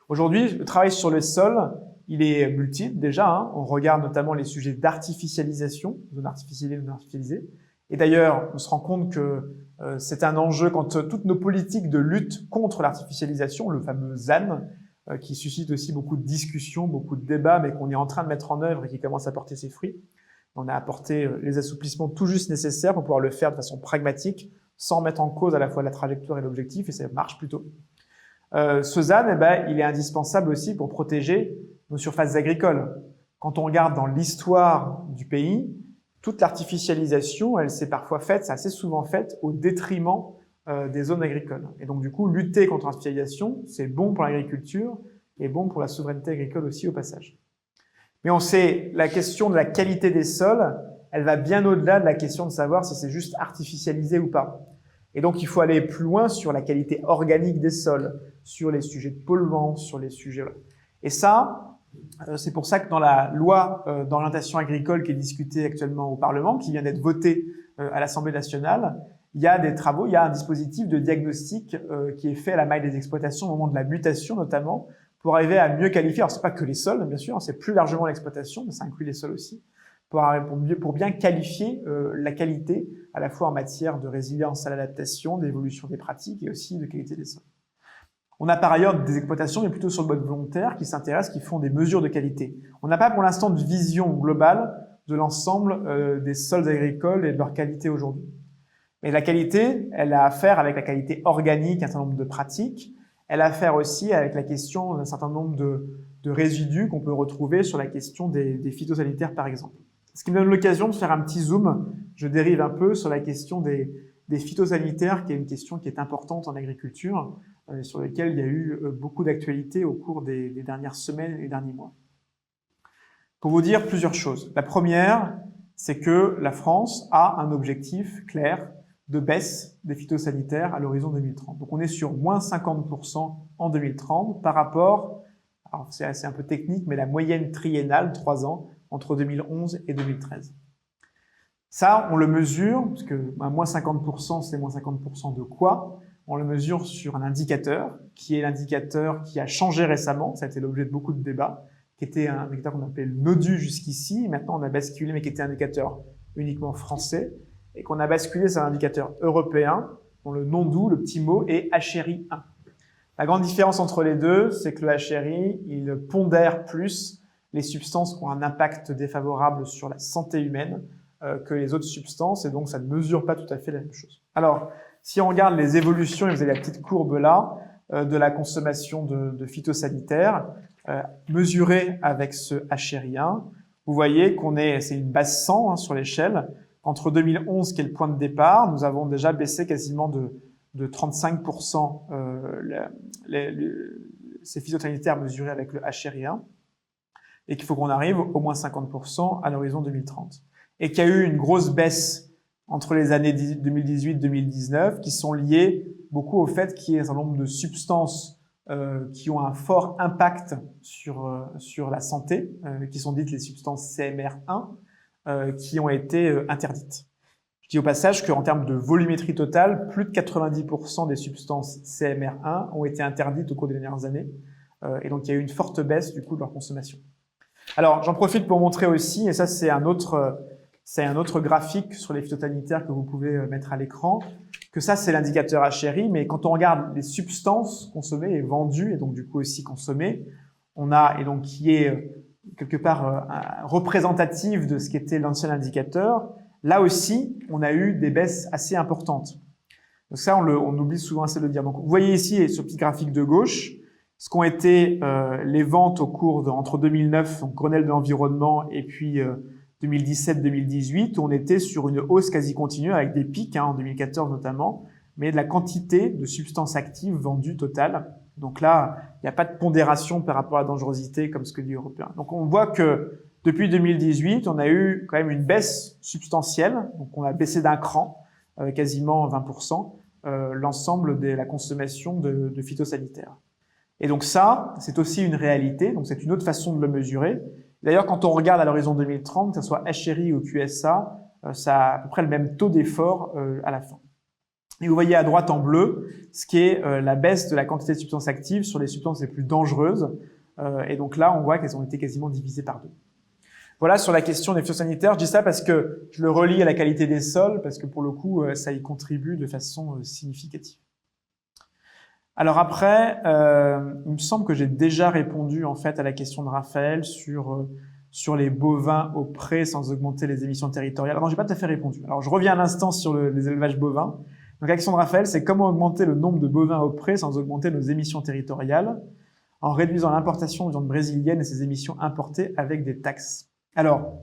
Aujourd'hui, le travail sur le sol, il est multiple déjà. Hein. On regarde notamment les sujets d'artificialisation, zones artificialisées, non artificialisées. Et d'ailleurs, on se rend compte que c'est un enjeu quand toutes nos politiques de lutte contre l'artificialisation, le fameux ZAN, qui suscite aussi beaucoup de discussions, beaucoup de débats, mais qu'on est en train de mettre en œuvre et qui commence à porter ses fruits. On a apporté les assouplissements tout juste nécessaires pour pouvoir le faire de façon pragmatique, sans mettre en cause à la fois la trajectoire et l'objectif, et ça marche plutôt. Ce ZAN, il est indispensable aussi pour protéger nos surfaces agricoles. Quand on regarde dans l'histoire du pays, toute l'artificialisation, elle s'est parfois faite, c'est assez souvent faite, au détriment des zones agricoles. Et donc, du coup, lutter contre l'artificialisation, c'est bon pour l'agriculture et bon pour la souveraineté agricole aussi au passage. Mais on sait, la question de la qualité des sols, elle va bien au-delà de la question de savoir si c'est juste artificialisé ou pas. Et donc, il faut aller plus loin sur la qualité organique des sols, sur les sujets de polluants, sur les sujets... Et ça, c'est pour ça que dans la loi d'orientation agricole qui est discutée actuellement au Parlement, qui vient d'être votée à l'Assemblée nationale, il y a des travaux, il y a un dispositif de diagnostic qui est fait à la maille des exploitations au moment de la mutation notamment, pour arriver à mieux qualifier, alors c'est pas que les sols bien sûr, c'est plus largement l'exploitation, mais ça inclut les sols aussi, pour bien qualifier la qualité, à la fois en matière de résilience à l'adaptation, d'évolution des pratiques et aussi de qualité des sols. On a par ailleurs des exploitations, mais plutôt sur le mode volontaire, qui s'intéressent, qui font des mesures de qualité. On n'a pas pour l'instant de vision globale de l'ensemble des sols agricoles et de leur qualité aujourd'hui. Mais la qualité, elle a affaire avec la qualité organique, un certain nombre de pratiques. Elle a affaire aussi avec la question d'un certain nombre de résidus qu'on peut retrouver sur la question des phytosanitaires, par exemple. Ce qui me donne l'occasion de faire un petit zoom. Je dérive un peu sur la question des phytosanitaires, qui est une question qui est importante en agriculture, sur laquelle il y a eu beaucoup d'actualités au cours des dernières semaines et derniers mois. Pour vous dire plusieurs choses. La première, c'est que la France a un objectif clair de baisse des phytosanitaires à l'horizon 2030. Donc on est sur moins 50% en 2030 par rapport, alors c'est un peu technique, mais la moyenne triennale, 3 ans, entre 2011 et 2013. Ça, on le mesure, parce que moins 50%, c'est moins 50% de quoi? On le mesure sur un indicateur, qui est l'indicateur qui a changé récemment, ça a été l'objet de beaucoup de débats, qui était un indicateur qu'on appelait le NODU jusqu'ici, maintenant on a basculé, mais qui était un indicateur uniquement français, et qu'on a basculé sur un indicateur européen, dont le nom doux, le petit mot, est HRI 1. La grande différence entre les deux, c'est que le HRI, il pondère plus les substances qui ont un impact défavorable sur la santé humaine que les autres substances, et donc ça ne mesure pas tout à fait la même chose. Alors, si on regarde les évolutions, et vous avez la petite courbe là, de la consommation de phytosanitaires, mesurée avec ce HRI1, vous voyez c'est une base 100 hein, sur l'échelle. Entre 2011, qui est le point de départ, nous avons déjà baissé quasiment de 35% ces phytosanitaires mesurés avec le HRI1, et qu'il faut qu'on arrive au moins 50% à l'horizon 2030. Et qu'il y a eu une grosse baisse entre les années 2018-2019 qui sont liées beaucoup au fait qu'il y ait un certain nombre de substances qui ont un fort impact sur la santé, qui sont dites les substances CMR1, qui ont été interdites. Je dis au passage qu'en termes de volumétrie totale, plus de 90% des substances CMR1 ont été interdites au cours des dernières années, et donc il y a eu une forte baisse du coup de leur consommation. Alors j'en profite pour montrer aussi, et ça c'est un autre graphique sur les phytosanitaires que vous pouvez mettre à l'écran, que ça c'est l'indicateur HRI, mais quand on regarde les substances consommées et vendues, et donc du coup aussi consommées, on a, et donc qui est quelque part représentative de ce qu'était l'ancien indicateur, là aussi, on a eu des baisses assez importantes. Donc ça, on oublie souvent assez de le dire. Donc, vous voyez ici, sur le petit graphique de gauche, ce qu'ont été les ventes au cours entre 2009, donc Grenelle de l'environnement, et puis 2017-2018, où on était sur une hausse quasi continue, avec des pics, en 2014 notamment, mais de la quantité de substances actives vendues totale. Donc là, il n'y a pas de pondération par rapport à la dangerosité, comme ce que dit l'Européen. Donc on voit que depuis 2018, on a eu quand même une baisse substantielle. Donc on a baissé d'un cran, quasiment 20%, l'ensemble de la consommation de phytosanitaires. Et donc ça, c'est aussi une réalité. Donc c'est une autre façon de le mesurer. D'ailleurs, quand on regarde à l'horizon 2030, que ce soit HRI ou QSA, ça a à peu près le même taux d'effort à la fin. Et vous voyez à droite en bleu ce qui est la baisse de la quantité de substances actives sur les substances les plus dangereuses. Et donc là, on voit qu'elles ont été quasiment divisées par 2. Voilà sur la question des phytosanitaires. Je dis ça parce que je le relie à la qualité des sols, parce que pour le coup, ça y contribue de façon significative. Alors après, il me semble que j'ai déjà répondu en fait à la question de Raphaël sur les bovins au pré sans augmenter les émissions territoriales. Alors non, j'ai pas tout à fait répondu. Alors je reviens un instant sur les élevages bovins. Donc la question de Raphaël, c'est comment augmenter le nombre de bovins au pré sans augmenter nos émissions territoriales en réduisant l'importation de viande brésilienne et ses émissions importées avec des taxes. Alors,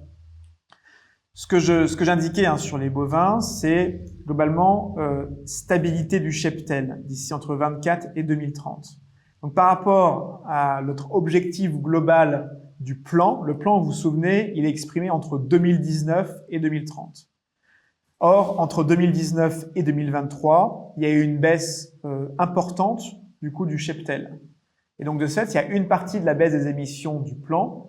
ce que j'indiquais sur les bovins, c'est globalement stabilité du cheptel d'ici entre 24 et 2030. Donc par rapport à notre objectif global du plan, le plan, vous vous souvenez, il est exprimé entre 2019 et 2030. Or, entre 2019 et 2023, il y a eu une baisse importante du coût du cheptel. Et donc de ce fait, il y a une partie de la baisse des émissions du plan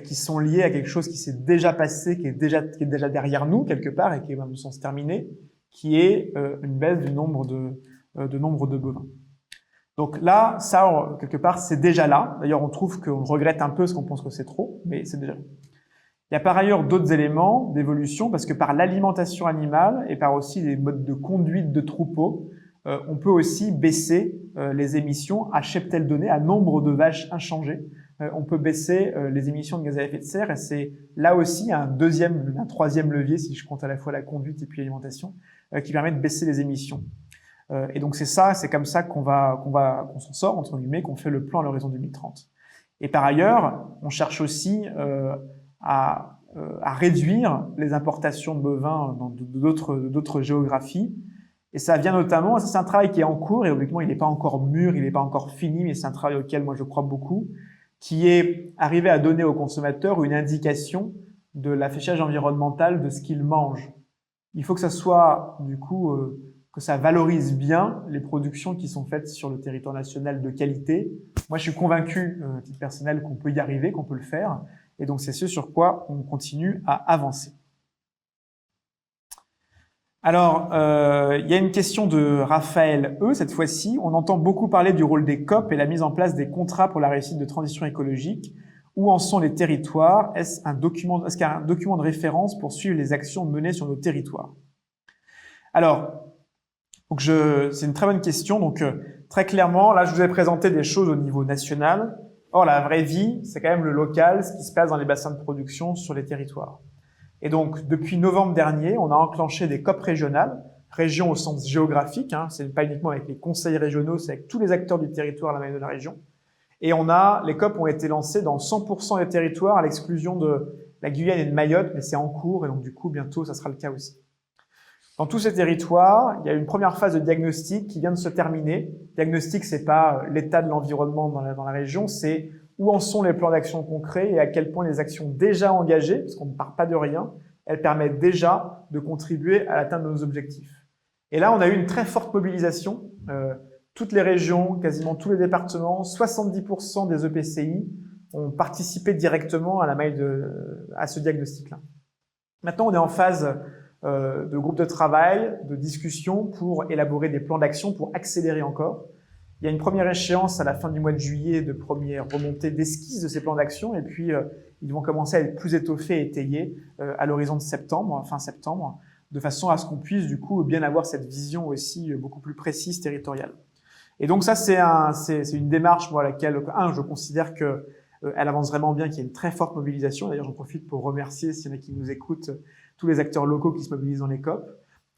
qui sont liées à quelque chose qui s'est déjà passé, qui est déjà derrière nous quelque part et qui est dans le sens terminé, qui est une baisse du nombre de bovins. Donc là, ça, quelque part, c'est déjà là. D'ailleurs, on trouve qu'on regrette un peu parce qu'on pense que c'est trop, mais c'est déjà là. Il y a par ailleurs d'autres éléments d'évolution parce que par l'alimentation animale et par aussi les modes de conduite de troupeaux, on peut aussi baisser les émissions à cheptel donné, à nombre de vaches inchangées. On peut baisser les émissions de gaz à effet de serre et c'est là aussi un troisième levier, si je compte à la fois la conduite et puis l'alimentation, qui permet de baisser les émissions. Et donc c'est comme ça qu'on s'en sort, entre guillemets, qu'on fait le plan à l'horizon 2030. Et par ailleurs, on cherche aussi à réduire les importations de bovins dans d'autres géographies. Et ça vient notamment, ça c'est un travail qui est en cours et objectivement il n'est pas encore mûr, il n'est pas encore fini, mais c'est un travail auquel moi je crois beaucoup, qui est arrivé à donner aux consommateurs une indication de l'affichage environnemental de ce qu'ils mangent. Il faut que ça soit, du coup, que ça valorise bien les productions qui sont faites sur le territoire national de qualité. Moi, je suis convaincu, à titre personnel, qu'on peut y arriver, qu'on peut le faire. Et donc, c'est ce sur quoi on continue à avancer. Alors, il y a une question de Raphaël E. Cette fois-ci, on entend beaucoup parler du rôle des COP et la mise en place des contrats pour la réussite de transition écologique. Où en sont les territoires? Est-ce qu'il y a un document de référence pour suivre les actions menées sur nos territoires? Alors, c'est une très bonne question. Donc, très clairement, là, je vous ai présenté des choses au niveau national. Or, la vraie vie, c'est quand même le local, ce qui se passe dans les bassins de production sur les territoires. Et donc, depuis novembre dernier, on a enclenché des COP régionales, régions au sens géographique, c'est pas uniquement avec les conseils régionaux, c'est avec tous les acteurs du territoire à la manière de la région. Et les COP ont été lancés dans 100% des territoires à l'exclusion de la Guyane et de Mayotte, mais c'est en cours et donc du coup, bientôt, ça sera le cas aussi. Dans tous ces territoires, il y a une première phase de diagnostic qui vient de se terminer. Diagnostic, c'est pas l'état de l'environnement dans la région, c'est où en sont les plans d'action concrets et à quel point les actions déjà engagées, parce qu'on ne part pas de rien, elles permettent déjà de contribuer à l'atteinte de nos objectifs. Et là, on a eu une très forte mobilisation. Toutes les régions, quasiment tous les départements, 70% des EPCI ont participé directement à ce diagnostic-là. Maintenant, on est en phase de groupe de travail, de discussion pour élaborer des plans d'action pour accélérer encore. Il y a une première échéance à la fin du mois de juillet de première remontée d'esquisse de ces plans d'action et puis ils vont commencer à être plus étoffés et étayés à l'horizon de septembre, fin septembre, de façon à ce qu'on puisse du coup bien avoir cette vision aussi beaucoup plus précise territoriale. Et donc ça c'est une démarche à laquelle je considère que elle avance vraiment bien, qu'il y a une très forte mobilisation. D'ailleurs, j'en profite pour remercier, s'il y en a qui nous écoutent, tous les acteurs locaux qui se mobilisent dans les COP.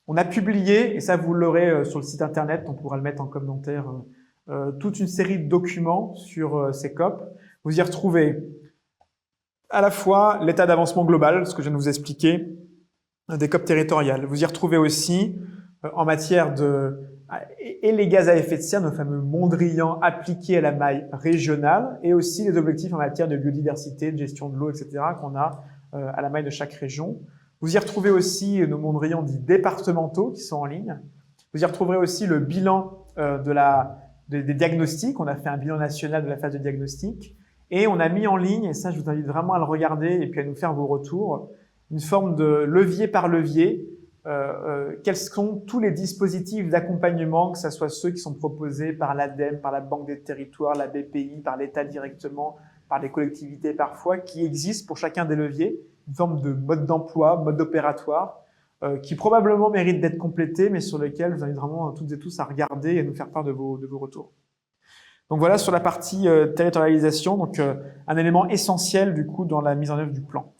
On a publié, et ça vous l'aurez sur le site internet, on pourra le mettre en commentaire, toute une série de documents sur ces COP. Vous y retrouvez à la fois l'état d'avancement global, ce que je viens de vous expliquer, des COP territoriales. Vous y retrouvez aussi, en matière et les gaz à effet de serre, nos fameux Mondrian appliqués à la maille régionale, et aussi les objectifs en matière de biodiversité, de gestion de l'eau, etc., qu'on a à la maille de chaque région. Vous y retrouvez aussi nos Mondrian dits départementaux qui sont en ligne. Vous y retrouverez aussi le bilan des diagnostics. On a fait un bilan national de la phase de diagnostic. Et on a mis en ligne, et ça je vous invite vraiment à le regarder et puis à nous faire vos retours, une forme de levier par levier. Quels sont tous les dispositifs d'accompagnement, que ce soit ceux qui sont proposés par l'ADEME, par la Banque des Territoires, la BPI, par l'État directement, par les collectivités parfois, qui existent pour chacun des leviers, une forme de mode d'emploi, mode opératoire, qui probablement mérite d'être complété, mais sur lequel je vous invite vraiment toutes et tous à regarder et à nous faire part de vos retours. Donc voilà sur la partie territorialisation, donc un élément essentiel du coup dans la mise en œuvre du plan.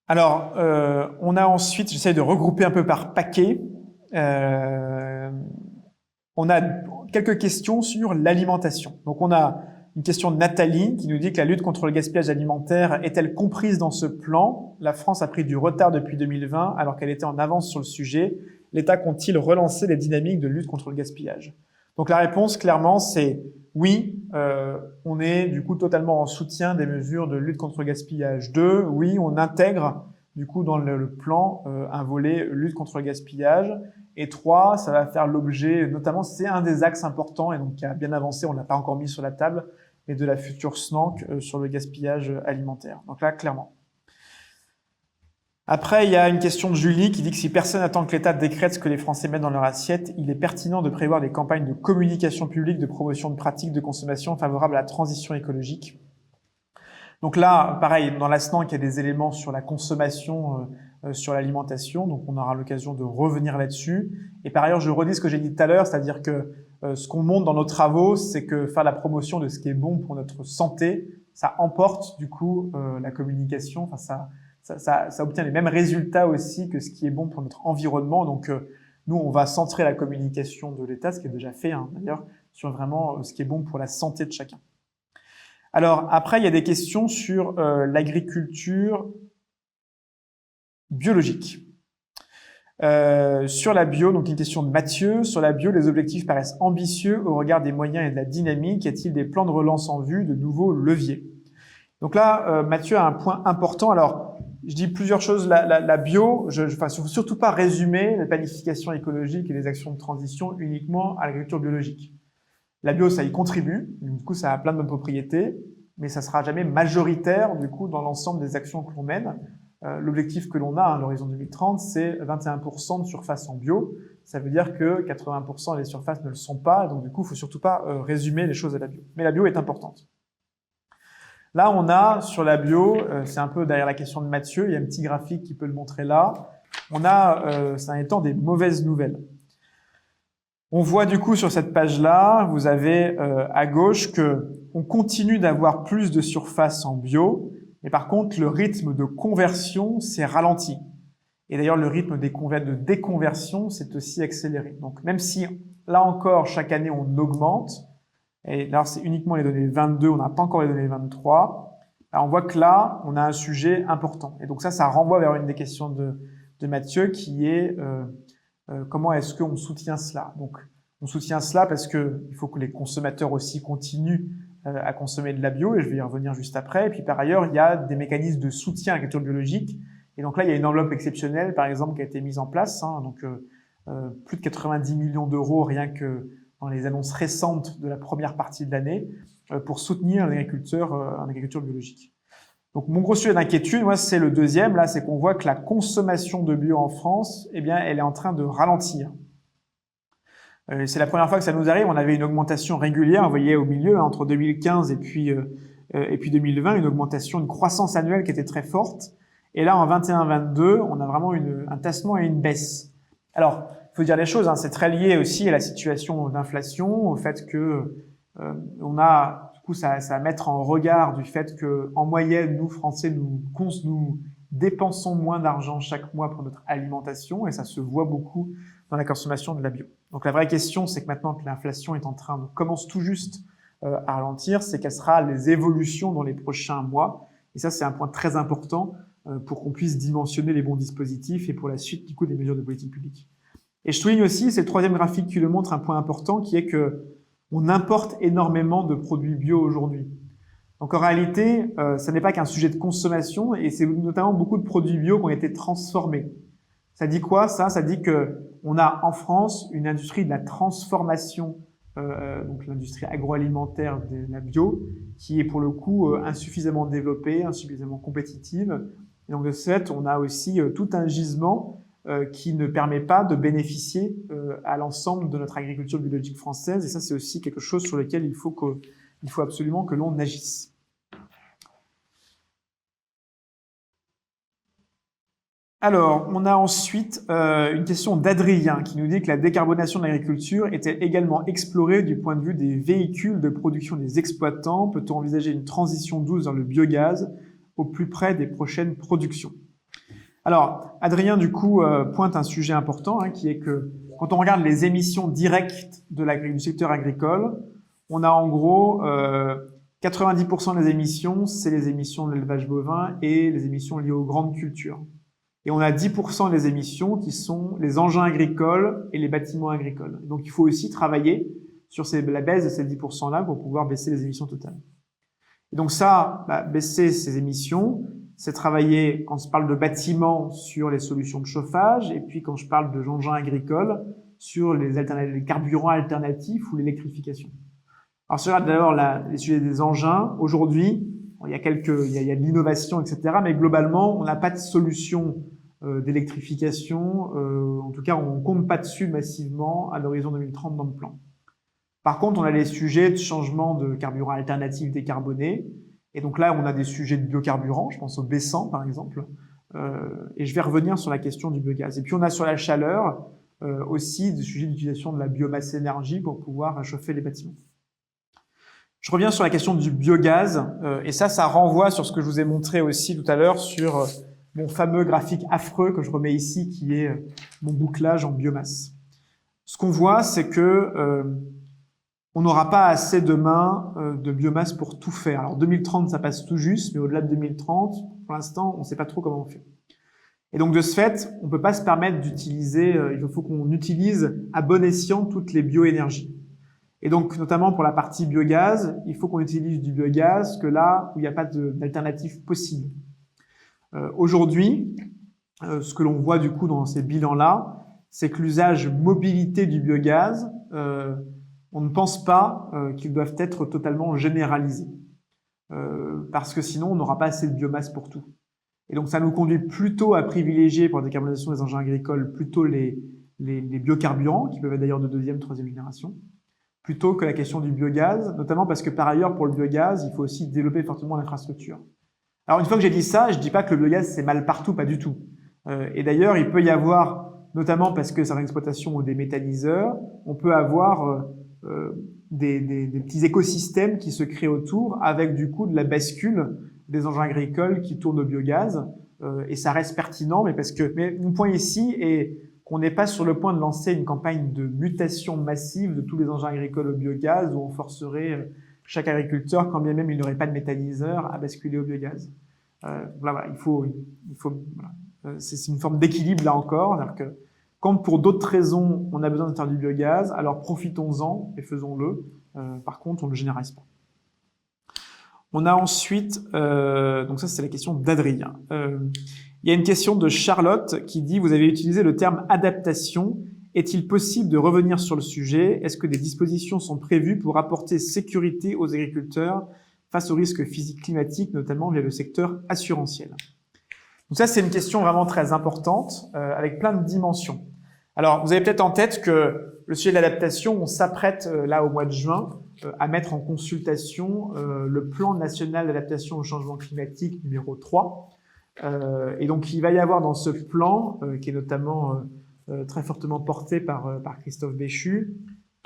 Alors, on a ensuite, j'essaie de regrouper un peu par paquet. On a quelques questions sur l'alimentation. Donc on a une question de Nathalie qui nous dit que la lutte contre le gaspillage alimentaire est-elle comprise dans ce plan? La France a pris du retard depuis 2020 alors qu'elle était en avance sur le sujet. L'État compte-t-il relancer les dynamiques de lutte contre le gaspillage? Donc la réponse, clairement, c'est oui. On est du coup totalement en soutien des mesures de lutte contre le gaspillage. 2, oui, on intègre du coup dans le plan un volet lutte contre le gaspillage. Et 3, ça va faire l'objet, notamment c'est un des axes importants et donc qui a bien avancé, on l'a pas encore mis sur la table, mais de la future SNANC sur le gaspillage alimentaire. Donc là, clairement. Après, il y a une question de Julie qui dit que si personne n'attend que l'État décrète ce que les Français mettent dans leur assiette, il est pertinent de prévoir des campagnes de communication publique, de promotion de pratiques de consommation favorables à la transition écologique. Donc là, pareil, dans la SNANC, il y a des éléments sur la consommation, sur l'alimentation, donc on aura l'occasion de revenir là-dessus. Et par ailleurs, je redis ce que j'ai dit tout à l'heure, c'est-à-dire que ce qu'on montre dans nos travaux, c'est que faire la promotion de ce qui est bon pour notre santé, ça emporte du coup la communication, enfin ça obtient les mêmes résultats aussi que ce qui est bon pour notre environnement. Donc, nous, on va centrer la communication de l'État, ce qui est déjà fait d'ailleurs, sur vraiment ce qui est bon pour la santé de chacun. Alors, après, il y a des questions sur l'agriculture biologique. Sur la bio, donc une question de Mathieu. Sur la bio, les objectifs paraissent ambitieux au regard des moyens et de la dynamique. Y a-t-il des plans de relance en vue, de nouveaux leviers? Donc là, Mathieu a un point important. Alors, je dis plusieurs choses. La bio, enfin, surtout pas résumer la planification écologique et les actions de transition uniquement à l'agriculture biologique. La bio, ça y contribue. Du coup, ça a plein de bonnes propriétés, mais ça sera jamais majoritaire, du coup, dans l'ensemble des actions que l'on mène. L'objectif que l'on a à l'horizon 2030, c'est 21% de surface en bio. Ça veut dire que 80% des surfaces ne le sont pas. Donc, du coup, il faut surtout pas résumer les choses à la bio. Mais la bio est importante. Là, on a sur la bio, c'est un peu derrière la question de Mathieu, il y a un petit graphique qui peut le montrer là. On a, c'est un étant des mauvaises nouvelles. On voit du coup sur cette page-là, vous avez à gauche que on continue d'avoir plus de surface en bio, mais par contre, le rythme de conversion s'est ralenti. Et d'ailleurs, le rythme de déconversion s'est aussi accéléré. Donc, même si, là encore, chaque année, on augmente, et là, c'est uniquement les données 22, on n'a pas encore les données 23. Alors, on voit que là, on a un sujet important. Et donc ça renvoie vers une des questions de Mathieu qui est comment est-ce qu'on soutient cela? Donc, on soutient cela parce que il faut que les consommateurs aussi continuent à consommer de la bio, et je vais y revenir juste après. Et puis, par ailleurs, il y a des mécanismes de soutien à l'agriculture biologique. Et donc là, il y a une enveloppe exceptionnelle, par exemple, qui a été mise en place. Donc, plus de 90 millions d'euros rien que dans les annonces récentes de la première partie de l'année pour soutenir les agriculteurs en agriculture biologique. Donc, mon gros sujet d'inquiétude, moi, c'est le deuxième. Là, c'est qu'on voit que la consommation de bio en France, eh bien, elle est en train de ralentir. C'est la première fois que ça nous arrive. On avait une augmentation régulière, vous voyez, au milieu, entre 2015 et puis 2020, une augmentation, une croissance annuelle qui était très forte. Et là, en 21-22, on a vraiment un tassement et une baisse. Alors, il faut dire les choses, c'est très lié aussi à la situation d'inflation, au fait que On a du coup ça à mettre en regard du fait que en moyenne, nous Français, nous dépensons moins d'argent chaque mois pour notre alimentation et ça se voit beaucoup dans la consommation de la bio. Donc la vraie question, c'est que maintenant que l'inflation est en train de commence tout juste à ralentir, c'est quelles seront les évolutions dans les prochains mois. Et ça, c'est un point très important pour qu'on puisse dimensionner les bons dispositifs et pour la suite du coup des mesures de politique publique. Et je souligne aussi, c'est le troisième graphique qui le montre, un point important qui est que on importe énormément de produits bio aujourd'hui. Donc en réalité, ça n'est pas qu'un sujet de consommation et c'est notamment beaucoup de produits bio qui ont été transformés. Ça dit quoi ça? Ça dit que on a en France une industrie de la transformation, donc l'industrie agroalimentaire de la bio, qui est pour le coup insuffisamment développée, insuffisamment compétitive. Et donc de ce fait, on a aussi tout un gisement qui ne permet pas de bénéficier à l'ensemble de notre agriculture biologique française. Et ça, c'est aussi quelque chose sur lequel il faut absolument que l'on agisse. Alors, on a ensuite une question d'Adrien qui nous dit que la décarbonation de l'agriculture était également explorée du point de vue des véhicules de production des exploitants. Peut-on envisager une transition douce vers le biogaz au plus près des prochaines productions? Alors, Adrien, du coup, pointe un sujet important qui est que quand on regarde les émissions directes du secteur agricole, on a en gros 90% des émissions, c'est les émissions de l'élevage bovin et les émissions liées aux grandes cultures. Et on a 10% des émissions qui sont les engins agricoles et les bâtiments agricoles. Donc, il faut aussi travailler sur la baisse de ces 10%-là pour pouvoir baisser les émissions totales. Et donc ça, baisser ces émissions, c'est travailler, quand je parle de bâtiments, sur les solutions de chauffage, et puis quand je parle de engins agricoles, sur les carburants alternatifs ou l'électrification. Alors, si on regarde d'abord les sujets des engins, aujourd'hui, il y a de l'innovation, etc., mais globalement, on n'a pas de solution d'électrification. En tout cas, on ne compte pas dessus massivement à l'horizon 2030 dans le plan. Par contre, on a les sujets de changement de carburants alternatifs décarbonés. Et donc là, on a des sujets de biocarburants, je pense au B100 par exemple. Et je vais revenir sur la question du biogaz. Et puis on a sur la chaleur aussi des sujets d'utilisation de la biomasse énergie pour pouvoir chauffer les bâtiments. Je reviens sur la question du biogaz. Et ça renvoie sur ce que je vous ai montré aussi tout à l'heure sur mon fameux graphique affreux que je remets ici, qui est mon bouclage en biomasse. Ce qu'on voit, c'est que on n'aura pas assez demain de biomasse pour tout faire. Alors 2030, ça passe tout juste, mais au-delà de 2030, pour l'instant, on ne sait pas trop comment on fait. Et donc de ce fait, on ne peut pas se permettre d'utiliser, il faut qu'on utilise à bon escient toutes les bioénergies. Et donc notamment pour la partie biogaz, il faut qu'on utilise du biogaz que là où il n'y a pas d'alternative possible. Aujourd'hui, ce que l'on voit du coup dans ces bilans-là, c'est que l'usage mobilité du biogaz, on ne pense pas qu'ils doivent être totalement généralisés. Parce que sinon, on n'aura pas assez de biomasse pour tout. Et donc, ça nous conduit plutôt à privilégier, pour la décarbonisation des engins agricoles, plutôt les biocarburants, qui peuvent être d'ailleurs de deuxième, troisième génération, plutôt que la question du biogaz, notamment parce que par ailleurs, pour le biogaz, il faut aussi développer fortement l'infrastructure. Alors, une fois que j'ai dit ça, je dis pas que le biogaz, c'est mal partout, pas du tout. Et d'ailleurs, il peut y avoir, notamment parce que certaines exploitations ont des méthaniseurs, on peut avoir des petits écosystèmes qui se créent autour avec du coup de la bascule des engins agricoles qui tournent au biogaz et ça reste pertinent mais mon point ici est qu'on n'est pas sur le point de lancer une campagne de mutation massive de tous les engins agricoles au biogaz où on forcerait chaque agriculteur, quand bien même il n'aurait pas de méthaniseur, à basculer au biogaz. Voilà, c'est une forme d'équilibre là encore, c'est-à-dire que quand pour d'autres raisons, on a besoin de faire du biogaz, alors profitons-en et faisons-le. Par contre, on ne le généralise pas. On a ensuite, donc ça c'est la question d'Adrien. Il y a une question de Charlotte qui dit « Vous avez utilisé le terme adaptation. Est-il possible de revenir sur le sujet? Est-ce que des dispositions sont prévues pour apporter sécurité aux agriculteurs face aux risques physiques climatiques, notamment via le secteur assurantiel ?» Donc ça, c'est une question vraiment très importante, avec plein de dimensions. Alors, vous avez peut-être en tête que le sujet de l'adaptation, on s'apprête là au mois de juin à mettre en consultation le plan national d'adaptation au changement climatique numéro 3. Et donc, il va y avoir dans ce plan, qui est notamment très fortement porté par Christophe Béchu,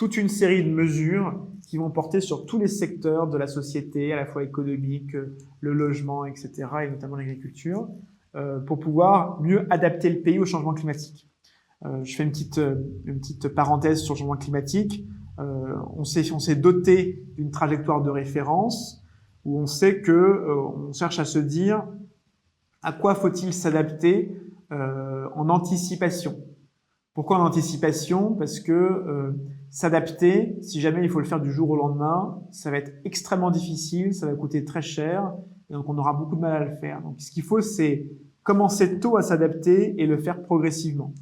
toute une série de mesures qui vont porter sur tous les secteurs de la société, à la fois économique, le logement, etc., et notamment l'agriculture, pour pouvoir mieux adapter le pays au changement climatique. Je fais une petite parenthèse sur le changement climatique. On s'est doté d'une trajectoire de référence où on sait que on cherche à se dire à quoi faut-il s'adapter en anticipation. Pourquoi en anticipation? Parce que s'adapter, si jamais il faut le faire du jour au lendemain, ça va être extrêmement difficile, ça va coûter très cher, et donc on aura beaucoup de mal à le faire. Donc ce qu'il faut, c'est commencer tôt à s'adapter et le faire progressivement.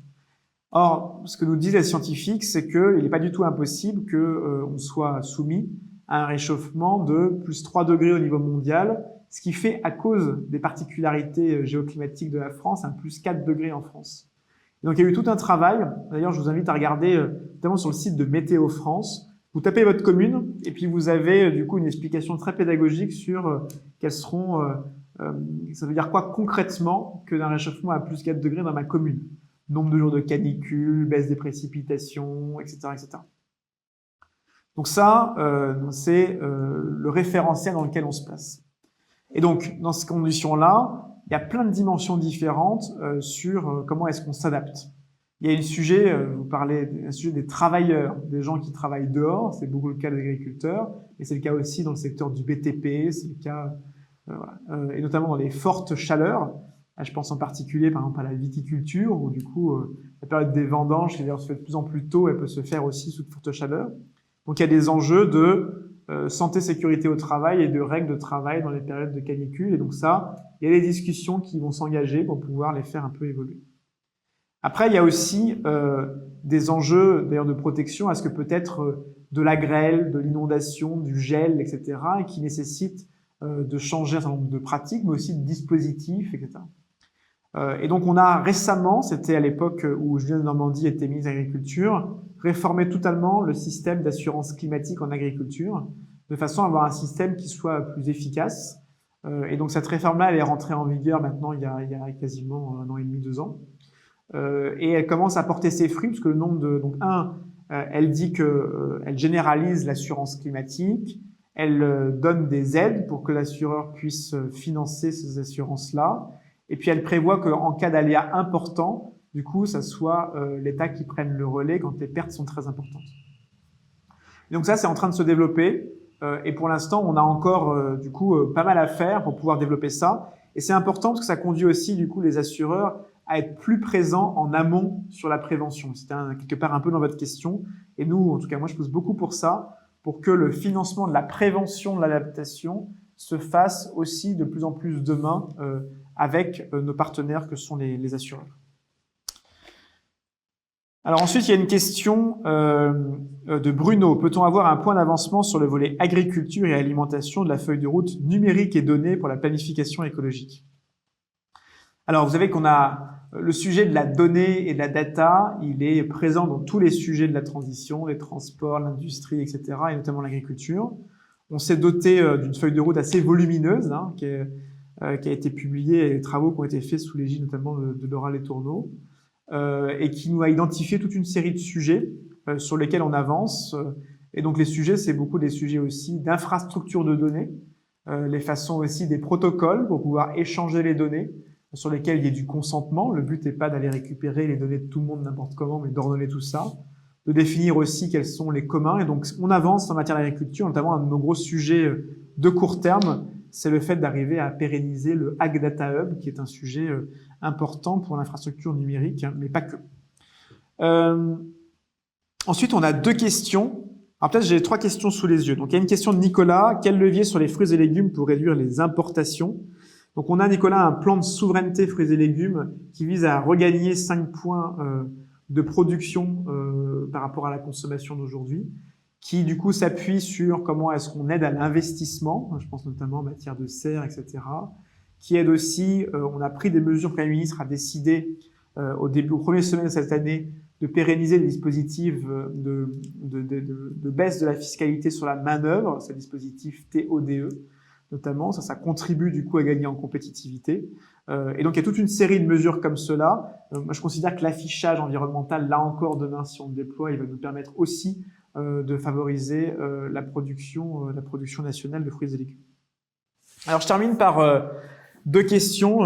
Or, ce que nous disent les scientifiques, c'est qu'il n'est pas du tout impossible qu'on soit soumis à un réchauffement de plus 3 degrés au niveau mondial, ce qui fait, à cause des particularités géoclimatiques de la France, un plus 4 degrés en France. Et donc il y a eu tout un travail, d'ailleurs je vous invite à regarder notamment sur le site de Météo France, vous tapez votre commune et puis vous avez du coup une explication très pédagogique sur quels seront, ça veut dire quoi concrètement que d'un réchauffement à plus 4 degrés dans ma commune. Nombre de jours de canicule, baisse des précipitations, etc. etc. Donc ça, c'est le référentiel dans lequel on se place. Et donc, dans ces conditions-là, il y a plein de dimensions différentes sur comment est-ce qu'on s'adapte. Il y a un sujet, vous parlez un sujet des travailleurs, des gens qui travaillent dehors, c'est beaucoup le cas des agriculteurs, mais c'est le cas aussi dans le secteur du BTP, c'est le cas, et notamment dans les fortes chaleurs. Je pense en particulier, par exemple, à la viticulture, où du coup, la période des vendanges, qui d'ailleurs se fait de plus en plus tôt, elle peut se faire aussi sous de fortes chaleurs. Donc, il y a des enjeux de santé, sécurité au travail et de règles de travail dans les périodes de canicule. Et donc ça, il y a des discussions qui vont s'engager pour pouvoir les faire un peu évoluer. Après, il y a aussi des enjeux, d'ailleurs, de protection. Est-ce que peut-être de la grêle, de l'inondation, du gel, etc., et qui nécessitent de changer un certain nombre de pratiques, mais aussi de dispositifs, etc. Et donc, on a récemment, c'était à l'époque où Julien de Normandie était ministre de l'Agriculture, réformé totalement le système d'assurance climatique en agriculture, de façon à avoir un système qui soit plus efficace. Et donc, cette réforme-là, elle est rentrée en vigueur maintenant il y a quasiment 1 an et demi, 2 ans. Et elle commence à porter ses fruits, parce que le nombre de... Donc, elle dit elle généralise l'assurance climatique, elle donne des aides pour que l'assureur puisse financer ces assurances-là, et puis elle prévoit qu'en cas d'aléa important, du coup, ça soit l'État qui prenne le relais quand les pertes sont très importantes. Et donc ça, c'est en train de se développer, et pour l'instant, on a encore du coup pas mal à faire pour pouvoir développer ça. Et c'est important parce que ça conduit aussi du coup les assureurs à être plus présents en amont sur la prévention. C'était quelque part un peu dans votre question. Et nous, en tout cas, moi, je pousse beaucoup pour ça, pour que le financement de la prévention de l'adaptation se fasse aussi de plus en plus demain avec nos partenaires que sont les assureurs. Alors ensuite, il y a une question de Bruno. Peut-on avoir un point d'avancement sur le volet agriculture et alimentation de la feuille de route numérique et données pour la planification écologique? Alors, vous savez qu'on a le sujet de la donnée et de la data, il est présent dans tous les sujets de la transition, les transports, l'industrie, etc., et notamment l'agriculture. On s'est doté d'une feuille de route assez volumineuse, qui a été publiée, et les travaux qui ont été faits sous l'égide notamment de Laura Letourneau, et qui nous a identifié toute une série de sujets sur lesquels on avance. Et donc les sujets, c'est beaucoup des sujets aussi d'infrastructures de données, les façons aussi des protocoles pour pouvoir échanger les données, sur lesquels il y ait du consentement. Le but n'est pas d'aller récupérer les données de tout le monde n'importe comment, mais d'ordonner tout ça, de définir aussi quels sont les communs. Et donc on avance en matière d'agriculture, notamment un de nos gros sujets de court terme, c'est le fait d'arriver à pérenniser le Ag Data Hub, qui est un sujet important pour l'infrastructure numérique, mais pas que. Ensuite, on a 2 questions. Alors peut-être j'ai 3 questions sous les yeux. Donc il y a une question de Nicolas. Quel levier sur les fruits et légumes pour réduire les importations? Donc on a, Nicolas, un plan de souveraineté fruits et légumes qui vise à regagner 5 points de production par rapport à la consommation d'aujourd'hui, qui du coup s'appuie sur comment est-ce qu'on aide à l'investissement, je pense notamment en matière de serre, etc., qui aide aussi, on a pris des mesures, le Premier ministre a décidé au premier semestre de cette année de pérenniser les dispositifs de baisse de la fiscalité sur la main-d'œuvre, ce dispositif TODE notamment, ça contribue du coup à gagner en compétitivité. Et donc il y a toute une série de mesures comme cela. Moi je considère que l'affichage environnemental, là encore demain si on le déploie, il va nous permettre aussi de favoriser la production nationale de fruits et légumes. Alors je termine par deux questions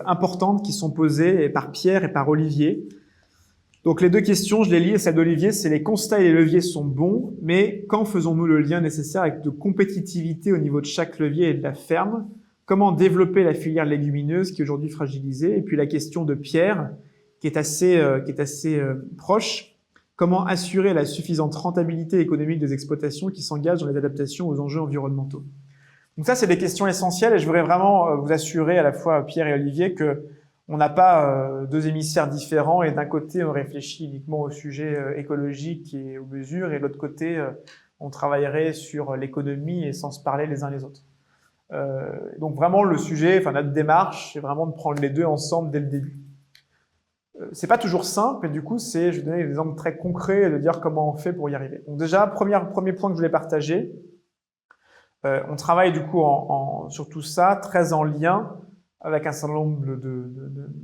importantes qui sont posées par Pierre et par Olivier. Donc les deux questions, je les lis, et celle d'Olivier, c'est les constats et les leviers sont bons, mais quand faisons-nous le lien nécessaire avec de compétitivité au niveau de chaque levier et de la ferme? Comment développer la filière légumineuse qui est aujourd'hui fragilisée? Et puis la question de Pierre, qui est assez proche, comment assurer la suffisante rentabilité économique des exploitations qui s'engagent dans les adaptations aux enjeux environnementaux? Donc ça, c'est des questions essentielles et je voudrais vraiment vous assurer, à la fois Pierre et Olivier, que on n'a pas deux hémisphères différents et d'un côté, on réfléchit uniquement au sujet écologique et aux mesures et de l'autre côté, on travaillerait sur l'économie et sans se parler les uns les autres. Donc vraiment, le sujet, enfin notre démarche, c'est vraiment de prendre les deux ensemble dès le début. C'est pas toujours simple, mais du coup, je vais donner des exemples très concrets de dire comment on fait pour y arriver. Donc déjà, premier point que je voulais partager, on travaille du coup sur tout ça, très en lien avec un certain nombre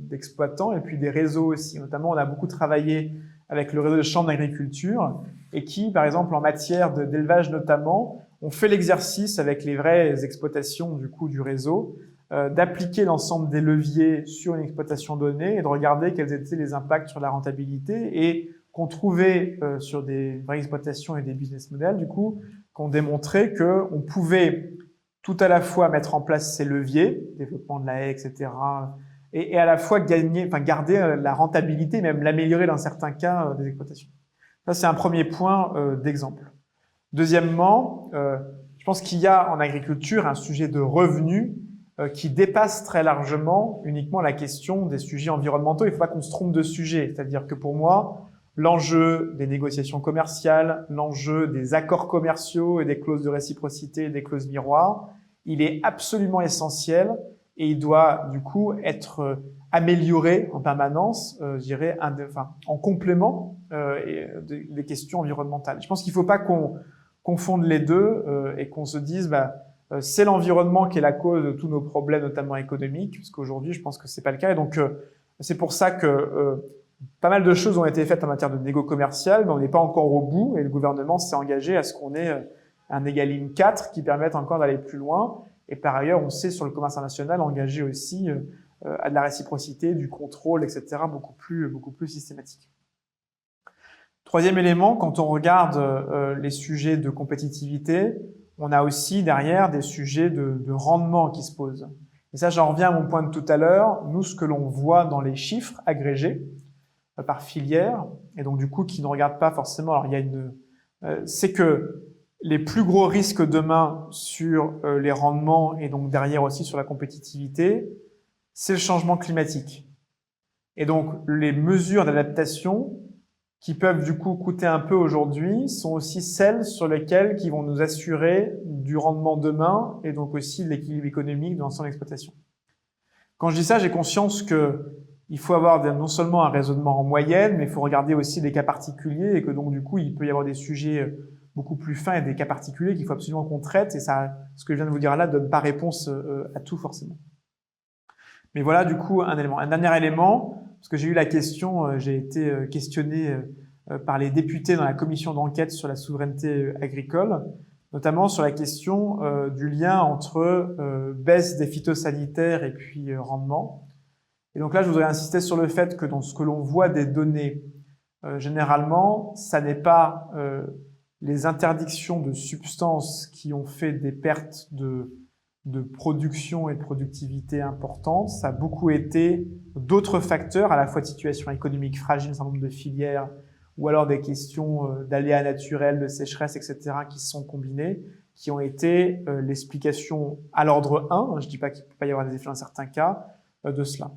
d'exploitants et puis des réseaux aussi. Notamment, on a beaucoup travaillé avec le réseau des chambres d'agriculture et qui, par exemple, en matière d'élevage notamment, ont fait l'exercice avec les vraies exploitations du coup du réseau d'appliquer l'ensemble des leviers sur une exploitation donnée et de regarder quels étaient les impacts sur la rentabilité et qu'on trouvait sur des vraies exploitations et des business models, du coup, qu'on démontrait qu'on pouvait tout à la fois mettre en place ces leviers, développement de la haie, etc., et à la fois garder la rentabilité, même l'améliorer dans certains cas des exploitations. Ça, c'est un premier point d'exemple. Deuxièmement, je pense qu'il y a en agriculture un sujet de revenus qui dépasse très largement uniquement la question des sujets environnementaux. Il ne faut pas qu'on se trompe de sujet. C'est-à-dire que pour moi, l'enjeu des négociations commerciales, l'enjeu des accords commerciaux et des clauses de réciprocité, des clauses miroirs, il est absolument essentiel et il doit du coup être amélioré en permanence, je dirais, en complément des questions environnementales. Je pense qu'il ne faut pas qu'on confonde les deux et qu'on se dise c'est l'environnement qui est la cause de tous nos problèmes, notamment économiques, parce qu'aujourd'hui, je pense que c'est pas le cas. Et donc, c'est pour ça que pas mal de choses ont été faites en matière de négo commercial, mais on n'est pas encore au bout. Et le gouvernement s'est engagé à ce qu'on ait un Egalim 4 qui permette encore d'aller plus loin. Et par ailleurs, on sait sur le commerce international engagé aussi à de la réciprocité, du contrôle, etc., beaucoup plus systématique. Troisième élément, quand on regarde les sujets de compétitivité, on a aussi derrière des sujets de rendement qui se posent. Et ça, j'en reviens à mon point de tout à l'heure. Nous, ce que l'on voit dans les chiffres agrégés par filière, et donc du coup qui ne regardent pas forcément, alors il y a c'est que les plus gros risques demain sur les rendements et donc derrière aussi sur la compétitivité, c'est le changement climatique. Et donc les mesures d'adaptation qui peuvent du coup coûter un peu aujourd'hui, sont aussi celles sur lesquelles qui vont nous assurer du rendement demain et donc aussi de l'équilibre économique de l'ensemble de l'exploitation. Quand je dis ça, j'ai conscience que il faut avoir non seulement un raisonnement en moyenne, mais il faut regarder aussi des cas particuliers et que donc du coup, il peut y avoir des sujets beaucoup plus fins et des cas particuliers qu'il faut absolument qu'on traite et ça, ce que je viens de vous dire là, donne pas réponse à tout forcément. Mais voilà du coup un élément. Un dernier élément, parce que j'ai eu la question, j'ai été questionné par les députés dans la commission d'enquête sur la souveraineté agricole, notamment sur la question du lien entre baisse des phytosanitaires et puis rendement. Et donc là, je voudrais insister sur le fait que dans ce que l'on voit des données, généralement, ça n'est pas les interdictions de substances qui ont fait des pertes de production et de productivité importantes, ça a beaucoup été d'autres facteurs, à la fois de situation économique fragile, un certain nombre de filières, ou alors des questions d'aléas naturels, de sécheresse, etc., qui se sont combinées, qui ont été l'explication à l'ordre 1, je ne dis pas qu'il ne peut pas y avoir des effets dans certains cas, de cela.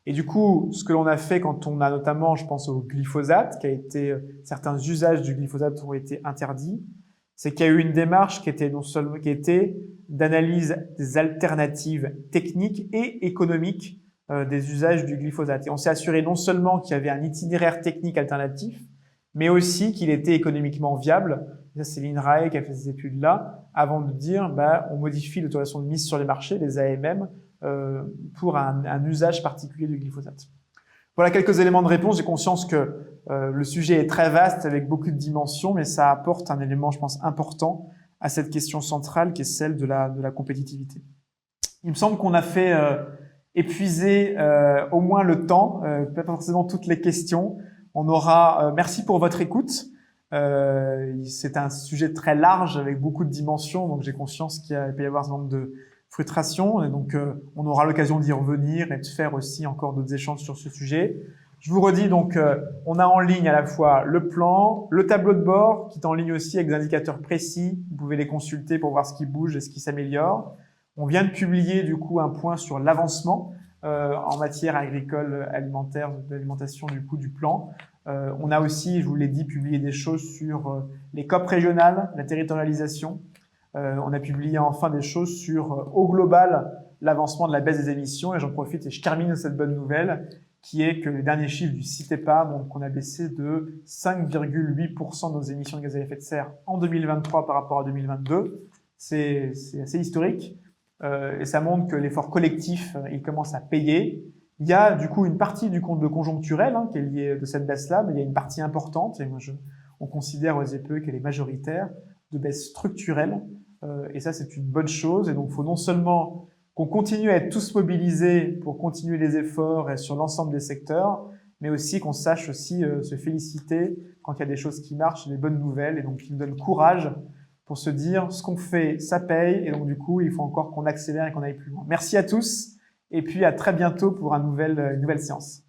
Et du coup, ce que l'on a fait quand on a notamment, je pense au glyphosate, certains usages du glyphosate ont été interdits, c'est qu'il y a eu une démarche qui était d'analyse des alternatives techniques et économiques des usages du glyphosate. Et on s'est assuré non seulement qu'il y avait un itinéraire technique alternatif, mais aussi qu'il était économiquement viable. Ça, c'est l'INRAE qui a fait ces études-là, avant de dire on modifie l'autorisation de mise sur les marchés, les AMM, pour un usage particulier du glyphosate. Voilà quelques éléments de réponse. J'ai conscience que le sujet est très vaste avec beaucoup de dimensions, mais ça apporte un élément, je pense, important à cette question centrale qui est celle de la compétitivité. Il me semble qu'on a fait épuiser au moins le temps, pas forcément toutes les questions. On aura. Merci pour votre écoute. C'est un sujet très large avec beaucoup de dimensions, donc j'ai conscience qu'il peut y avoir un certain nombre de frustrations, et donc on aura l'occasion d'y revenir et de faire aussi encore d'autres échanges sur ce sujet. Je vous redis donc, on a en ligne à la fois le plan, le tableau de bord qui est en ligne aussi avec des indicateurs précis. Vous pouvez les consulter pour voir ce qui bouge et ce qui s'améliore. On vient de publier du coup un point sur l'avancement en matière agricole, alimentaire, d'alimentation du coup du plan. On a aussi, je vous l'ai dit, publié des choses sur les COP régionales, la territorialisation. On a publié enfin des choses sur, au global, l'avancement de la baisse des émissions. Et j'en profite et je termine cette bonne nouvelle, qui est que les derniers chiffres du CITEPA montrent qu'on a baissé de 5,8% de nos émissions de gaz à effet de serre en 2023 par rapport à 2022. C'est assez historique. Et ça montre que l'effort collectif, il commence à payer. Il y a du coup une partie du compte de conjoncturel qui est liée de cette baisse-là, mais il y a une partie importante, et moi on considère aux EPE qu'elle est majoritaire, de baisse structurelle. Et ça, c'est une bonne chose. Et donc, il faut non seulement qu'on continue à être tous mobilisés pour continuer les efforts et sur l'ensemble des secteurs, mais aussi qu'on sache aussi se féliciter quand il y a des choses qui marchent, des bonnes nouvelles, et donc qui nous donnent courage pour se dire ce qu'on fait, ça paye, et donc du coup, il faut encore qu'on accélère et qu'on aille plus loin. Merci à tous, et puis à très bientôt pour une nouvelle séance.